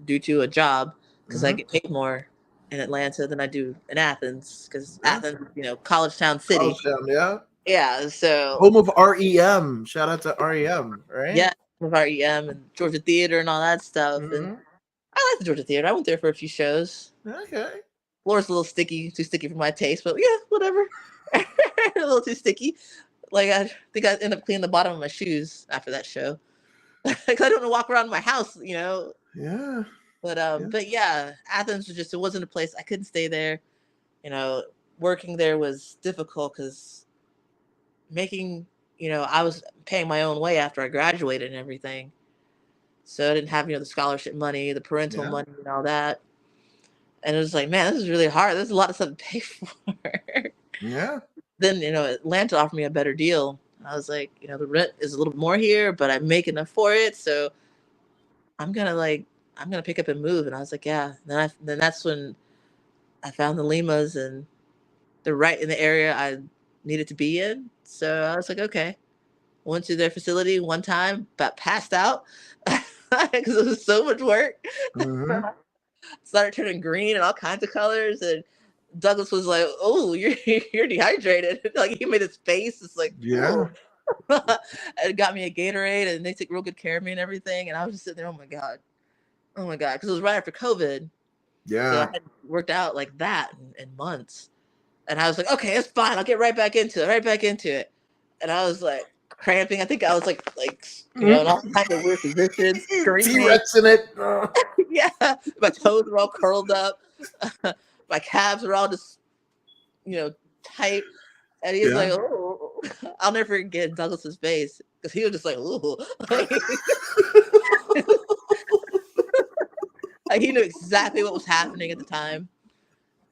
Speaker 2: due to a job because I get paid more in Atlanta than I do in Athens because
Speaker 1: Yeah.
Speaker 2: Athens, college town city.
Speaker 1: College town, yeah.
Speaker 2: Yeah, so
Speaker 1: Home of REM. Shout out to REM, right?
Speaker 2: yeah, of our EM and Georgia Theater and all that stuff. And
Speaker 1: Mm-hmm.
Speaker 2: I like the Georgia Theater. I went there for a few shows.
Speaker 1: Okay.
Speaker 2: Floor's a little sticky, too sticky for my taste, but yeah, whatever. A little too sticky. Like I think I ended up cleaning the bottom of my shoes after that show because I don't want to walk around my house.
Speaker 1: Yeah.
Speaker 2: But yeah, Athens it wasn't a place I couldn't stay there. Working there was difficult because making I was paying my own way after I graduated and everything, so I didn't have the scholarship money, the parental
Speaker 1: Yeah.
Speaker 2: money, and all that. And it was like, man, this is really hard. There's a lot of stuff to pay for.
Speaker 1: Yeah.
Speaker 2: Then Atlanta offered me a better deal. I was like, the rent is a little bit more here, but I make enough for it, so I'm gonna pick up and move. And I was like, yeah. Then that's when I found the Limas, and they're right in the area I needed to be in. So I was like, okay. Went to their facility one time, but passed out because it was so much work.
Speaker 1: Mm-hmm.
Speaker 2: Started turning green and all kinds of colors, and Douglas was like, "Oh, you're dehydrated." Like he made his face. It's like,
Speaker 1: Yeah.
Speaker 2: it got me a Gatorade, and they took real good care of me and everything. And I was just sitting there, oh my god, because it was right after COVID, so I
Speaker 1: Yeah.
Speaker 2: hadn't worked out like that in months. And I was like, okay, it's fine. I'll get right back into it. And I was like cramping. I think I was like in all kinds of weird positions, screaming.
Speaker 1: T-Rex in it.
Speaker 2: Yeah, my toes were all curled up. My calves were all just tight. And he's like,
Speaker 1: Yeah.
Speaker 2: oh, I'll never forget Douglas's face because he was just like, ooh. Like he knew exactly what was happening at the time.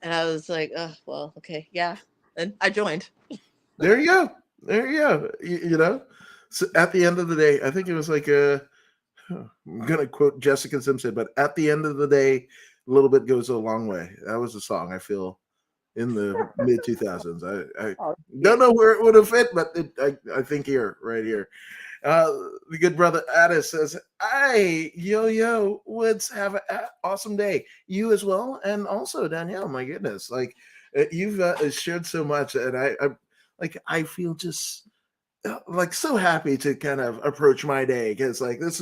Speaker 2: And I was like, oh, well, okay, yeah. And I joined.
Speaker 1: There you go. There you go. So at the end of the day, I think it was like I'm gonna quote Jessica Simpson, but at the end of the day, a little bit goes a long way. That was a song I feel in the mid 2000s. I don't know where it would have fit, but I think right here. The good brother Addis says, "Hey, Woods, have an awesome day. You as well, and also Danielle. My goodness, You've shared so much, and I feel just like so happy to kind of approach my day because like this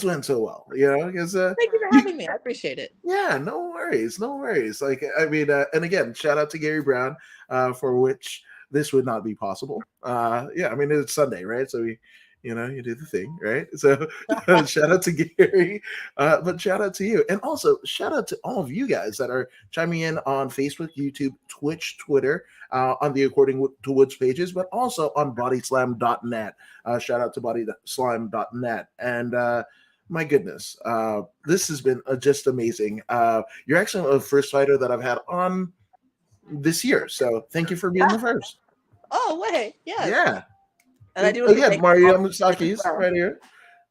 Speaker 1: went so well, because
Speaker 2: Thank you for
Speaker 1: you
Speaker 2: having me. I appreciate it.
Speaker 1: yeah, no worries, no worries. Like, I mean, and again, shout out to Gary Brown, for which this would not be possible. Yeah, I mean, it's Sunday, right? So you do the thing, right? So, shout out to Gary, but shout out to you, and also shout out to all of you guys that are chiming in on Facebook, YouTube, Twitch, Twitter, on the According to Woods pages, but also on bodyslam.net. Shout out to bodyslam.net, and my goodness, this has been just amazing. You're actually the first fighter that I've had on this year, so thank you for being the first.
Speaker 2: Oh wait, yes.
Speaker 1: Yeah.
Speaker 2: And I do want to
Speaker 1: Again,
Speaker 2: thank you all
Speaker 1: Mario
Speaker 2: for listening as
Speaker 1: Musaki's
Speaker 2: well.
Speaker 1: right here.
Speaker 2: Oh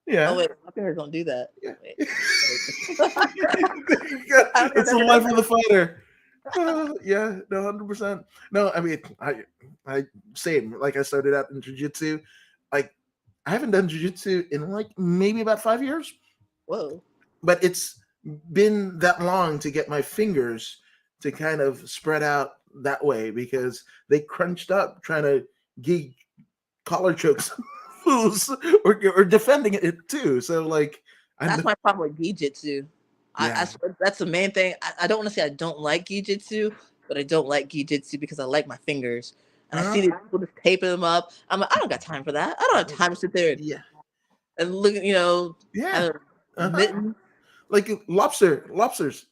Speaker 1: Yeah.
Speaker 2: wait, my fingers don't do that.
Speaker 1: Yeah.
Speaker 2: Wait. I think I've
Speaker 1: It's the
Speaker 2: never done
Speaker 1: life of
Speaker 2: that.
Speaker 1: the fighter. Yeah, no, 100%. No, I mean, I same. Like I started out in jiu-jitsu. Like I haven't done jiu-jitsu in like maybe about 5 years,
Speaker 2: Whoa.
Speaker 1: but it's been that long to get my fingers to kind of spread out that way because they crunched up trying to get collar chokes fools or defending it too. So like I
Speaker 2: That's
Speaker 1: know,
Speaker 2: my problem with Gi-Jitsu. I
Speaker 1: yeah.
Speaker 2: swear that's the main thing. I don't want to say I don't like Gi-Jitsu, but I don't like Gi-Jitsu because I like my fingers. And I
Speaker 1: Uh,
Speaker 2: see these people just taping them up. I'm like, I don't got time for that. I don't have time to sit there
Speaker 1: yeah.
Speaker 2: and look at,
Speaker 1: Yeah.
Speaker 2: have
Speaker 1: Uh-huh.
Speaker 2: mittens.
Speaker 1: Like lobsters.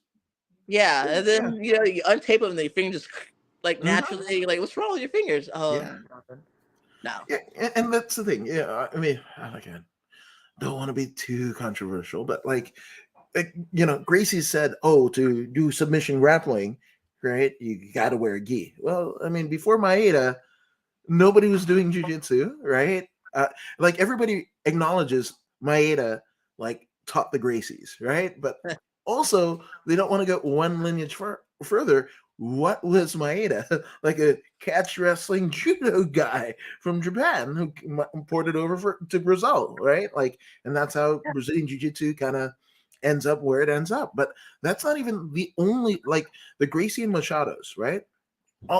Speaker 2: Yeah. And
Speaker 1: Yeah.
Speaker 2: then, you untape them and your fingers just like
Speaker 1: Mhm.
Speaker 2: naturally, like, what's wrong with your fingers? Oh,
Speaker 1: Yeah.
Speaker 2: nothing. No.
Speaker 1: Yeah. And that's the thing. Yeah. I mean, again, don't want to be too controversial, but Gracie said, "Oh, to do submission grappling, right? You got to wear a gi." Well, I mean, before Maeda, nobody was doing jujitsu, right? Like everybody acknowledges Maeda, like taught the Gracies, right? But also, they don't want to go one lineage further. What was Maeda? Like a catch wrestling judo guy from Japan who imported over to Brazil, right? Like, and that's how Brazilian jiu-jitsu kind of ends up where it ends up. But that's not even the only, like the Gracie and Machados, right?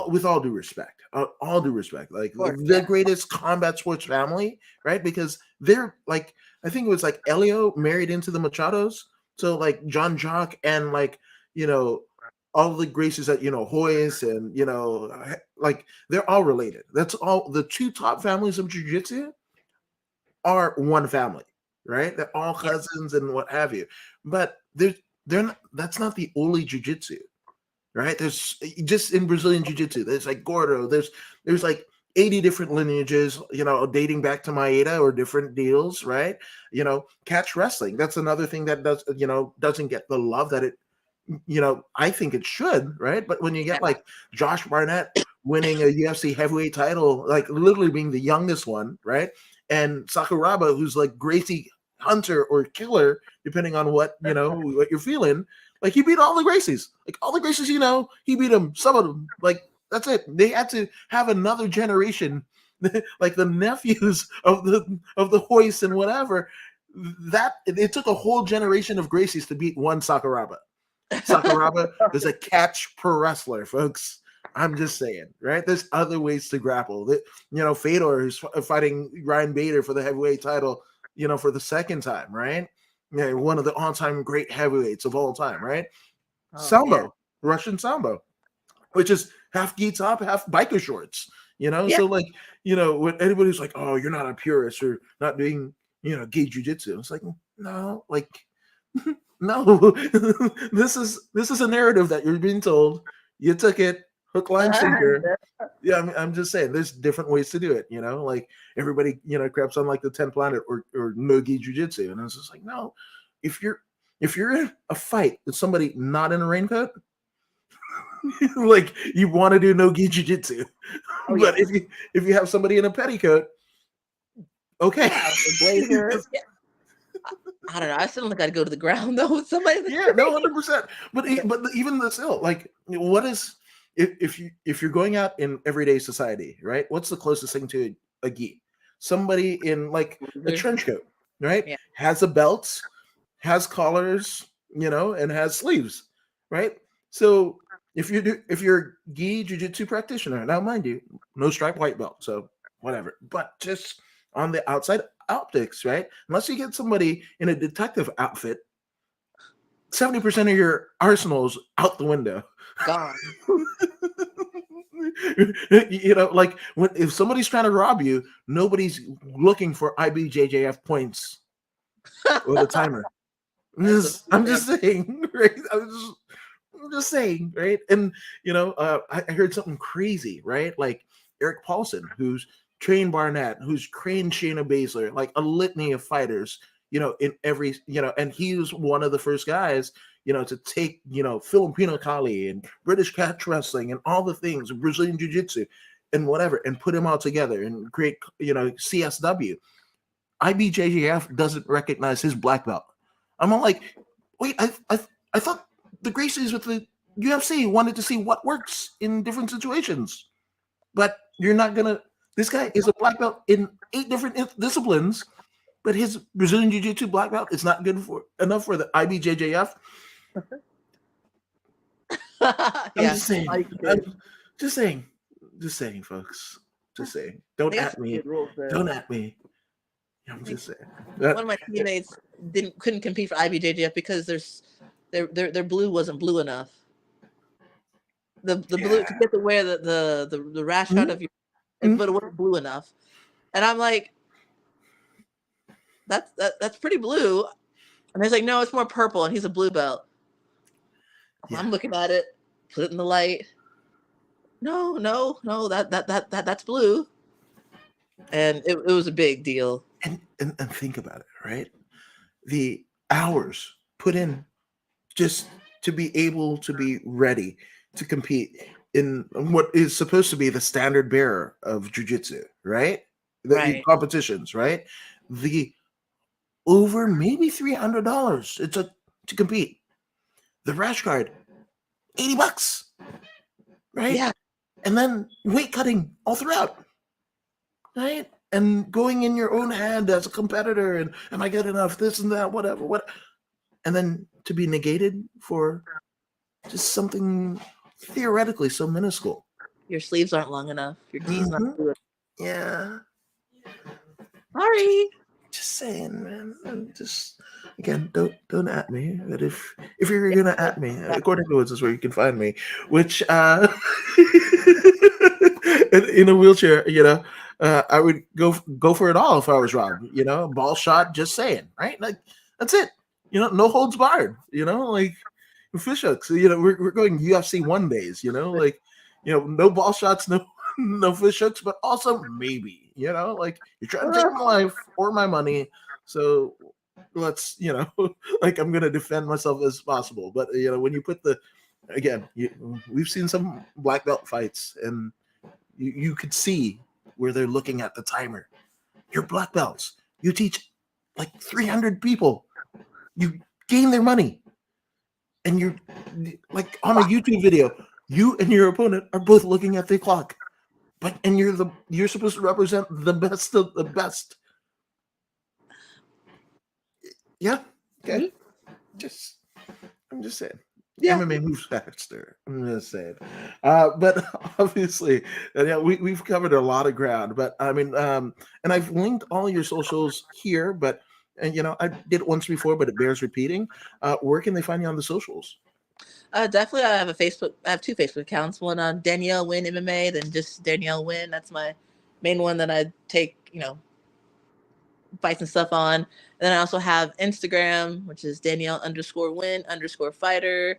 Speaker 1: With all due respect, like
Speaker 2: Of course.
Speaker 1: the
Speaker 2: Yeah.
Speaker 1: greatest combat sports family, right? Because they're like, I think it was like Elio married into the Machados, so like John Jock and like all the Gracies that Hoyes and like they're all related. That's all. The two top families of jiu-jitsu are one family, right? They're all
Speaker 2: Yeah.
Speaker 1: cousins and what have you. But they're not, that's not the only jiu-jitsu, right? There's just in Brazilian Jiu-Jitsu, there's like Gordo, there's like 80 different lineages, dating back to Maeda or different deals, right? Catch wrestling. That's another thing that doesn't get the love that it, I think it should, right? But when you
Speaker 2: Yeah.
Speaker 1: get like Josh Barnett winning a UFC heavyweight title, like literally being the youngest one, right? And Sakuraba, who's like Gracie Hunter or Killer, depending on what you're feeling. Like he beat all the Gracies. Like all the Gracies, he beat them. Some of them. Like that's it. They had to have another generation, like the nephews of the Hoist and whatever. That it took a whole generation of Gracies to beat one Sakuraba. Sakuraba is a catch pro wrestler, folks. I'm just saying, right? There's other ways to grapple. Fedor who's fighting Ryan Bader for the heavyweight title, for the second time, right? Yeah, one of the all-time great heavyweights of all time, right?
Speaker 2: Oh yeah.
Speaker 1: Sambo, Russian Sambo, which is half gi top, half biker shorts.
Speaker 2: Yeah.
Speaker 1: So like, when anybody's like, "Oh, you're not a purist or not doing, gi jujitsu," it's like, no, like no, this is a narrative that you're being told. You took it, hook, line, sinker. Yeah, I'm just saying, there's different ways to do it. Like everybody, craps on like the 10th planet or no-gi jujitsu, and I was just like, no, if you're in a fight with somebody not in a raincoat, like you want to do no-gi jujitsu.
Speaker 2: Oh
Speaker 1: But
Speaker 2: yeah.
Speaker 1: if you have somebody in a petticoat, okay.
Speaker 2: Yeah. The blazer. Yeah. I don't know. I still don't think I'd go to the ground though with somebody that's
Speaker 1: Yeah, no,
Speaker 2: crazy.
Speaker 1: 100%. But even the still, like, what is if you're going out in everyday society, right? What's the closest thing to a gi? Somebody in like a
Speaker 2: Blazer.
Speaker 1: trench coat, right?
Speaker 2: Yeah.
Speaker 1: Has a belt, has collars, and has sleeves, right? So if you're a gi jiu-jitsu practitioner, now mind you, no stripe white belt, so whatever. But just on the outside optics, right? Unless you get somebody in a detective outfit, 70% of your arsenal's out the window.
Speaker 2: Gone.
Speaker 1: Like when if somebody's trying to rob you, nobody's looking for IBJJF points or the timer.
Speaker 2: That's
Speaker 1: I'm
Speaker 2: amazing.
Speaker 1: just saying, right? I'm just saying, right? And I heard something crazy, right? Like Eric Paulson, who's trained Barnett, who's trained Shayna Baszler, like a litany of fighters, in every, and he was one of the first guys, to take, Filipino Kali and British catch wrestling and all the things, Brazilian Jiu Jitsu and whatever, and put them all together and create, CSW. IBJJF doesn't recognize his black belt. I'm all like, wait, I thought the Gracies with the UFC wanted to see what works in different situations, but you're not gonna. This guy is a black belt in 8 different disciplines, but his Brazilian Jiu-Jitsu black belt is not good for enough for the IBJJF. I'm
Speaker 2: Yeah.
Speaker 1: just saying. I'm just saying, folks. Just saying. Don't
Speaker 2: They have
Speaker 1: at
Speaker 2: some
Speaker 1: me.
Speaker 2: good rules there.
Speaker 1: Don't at me. I'm just saying.
Speaker 2: One of my teammates couldn't compete for IBJJF because their blue wasn't blue enough. The blue to get to wear the rash guard of your, but it wasn't blue enough. And I'm like, that's pretty blue. And he's like, no, it's more purple, and he's a blue belt.
Speaker 1: Yeah.
Speaker 2: I'm looking at it, put it in the light. No, that's blue. And it was a big deal.
Speaker 1: And think about it, right? The hours put in just to be able to be ready to compete in what is supposed to be the standard bearer of jiu-jitsu, right? The competitions, right? The over maybe $300 it took to compete. The rash guard, $80, right?
Speaker 2: Yeah.
Speaker 1: And then weight cutting all throughout, right? And going in your own head as a competitor, and am I good enough? This and that, whatever, what, and then to be negated for just something theoretically so minuscule.
Speaker 2: Your sleeves aren't long enough. Your D's not blue.
Speaker 1: Yeah.
Speaker 2: Sorry.
Speaker 1: Just saying, man. Just again, don't at me. But if you're gonna at me, according to Woods is where you can find me, which in a wheelchair, I would go for it all if I was Rob. Ball shot. Just saying, right? Like that's it. No holds barred. Like fish hooks. We're going UFC 1 days. Like no ball shots, no fish hooks, but also maybe. Like you're trying to take my life or my money, so let's like I'm gonna defend myself as possible. But when you put we've seen some black belt fights, and you could see where they're looking at the timer. You're black belts. You teach like 300 people. You gain their money, and you're like on a YouTube video. You and your opponent are both looking at the clock. And you're supposed to represent the best of the best. Yeah. Okay. I'm just saying. Yeah. MMA moves faster. I'm just saying. But obviously, we've covered a lot of ground. But I mean, and I've linked all your socials here. But I did it once before, but it bears repeating. Where can they find you on the socials?
Speaker 2: Definitely, I have I have 2 Facebook accounts. One on Danielle Wynn MMA, then just Danielle Wynn. That's my main one that I take, fights and stuff on. And then I also have Instagram, which is Danielle_Wynn_fighter.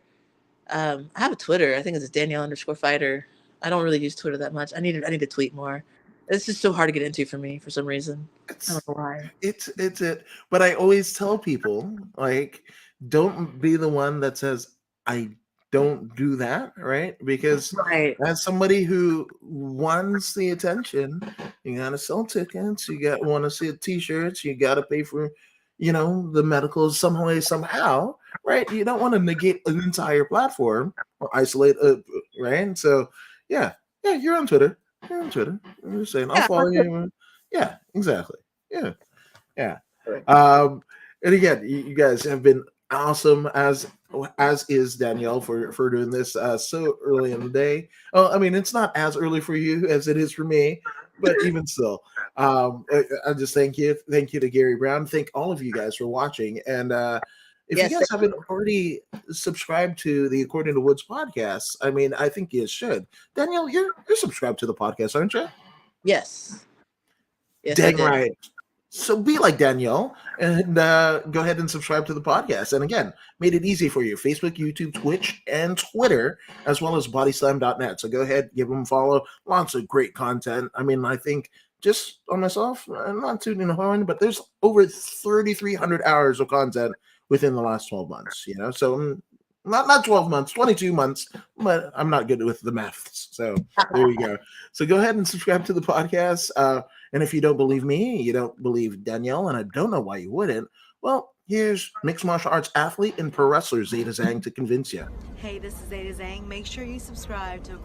Speaker 2: I have a Twitter. I think it's Danielle_fighter. I don't really use Twitter that much. I need to tweet more. It's just so hard to get into for me for some reason. I don't know why.
Speaker 1: It's it. But I always tell people, like, don't be the one that says I don't do that, right? Because as somebody who wants the attention, you gotta sell tickets, you got want to see t-shirts, you gotta pay for, the medicals some way, somehow, right? You don't want to negate an entire platform or isolate right? So yeah, you're on Twitter. You're on Twitter. I'm just saying, I'll follow you. Yeah, exactly. Yeah. And again, you guys have been awesome as as is Danielle for doing this so early in the day. Oh, I mean, it's not as early for you as it is for me, but even still, I just thank you to Gary Brown. Thank all of you guys for watching, and if you
Speaker 2: Yes.
Speaker 1: guys haven't already subscribed to the According to Woods podcast, I mean, I think you should. Danielle, you're subscribed to the podcast, aren't you?
Speaker 2: Yes. Yes, I
Speaker 1: Dang
Speaker 2: did.
Speaker 1: right. So be like Danielle and go ahead and subscribe to the podcast. And again, made it easy for you. Facebook, YouTube, Twitch, and Twitter, as well as bodyslam.net. So go ahead, give them a follow. Lots of great content. I mean, I think just on myself, I'm not tooting the horn, but there's over 3,300 hours of content within the last 12 months, you know? So not 12 months, 22 months, but I'm not good with the maths. So there you go. So go ahead and subscribe to the podcast. And if you don't believe me, you don't believe Danielle, and I don't know why you wouldn't, well, here's mixed martial arts athlete and pro wrestler Zeta Zhang to convince you.
Speaker 3: Hey, this is Zeta Zhang. Make sure you subscribe to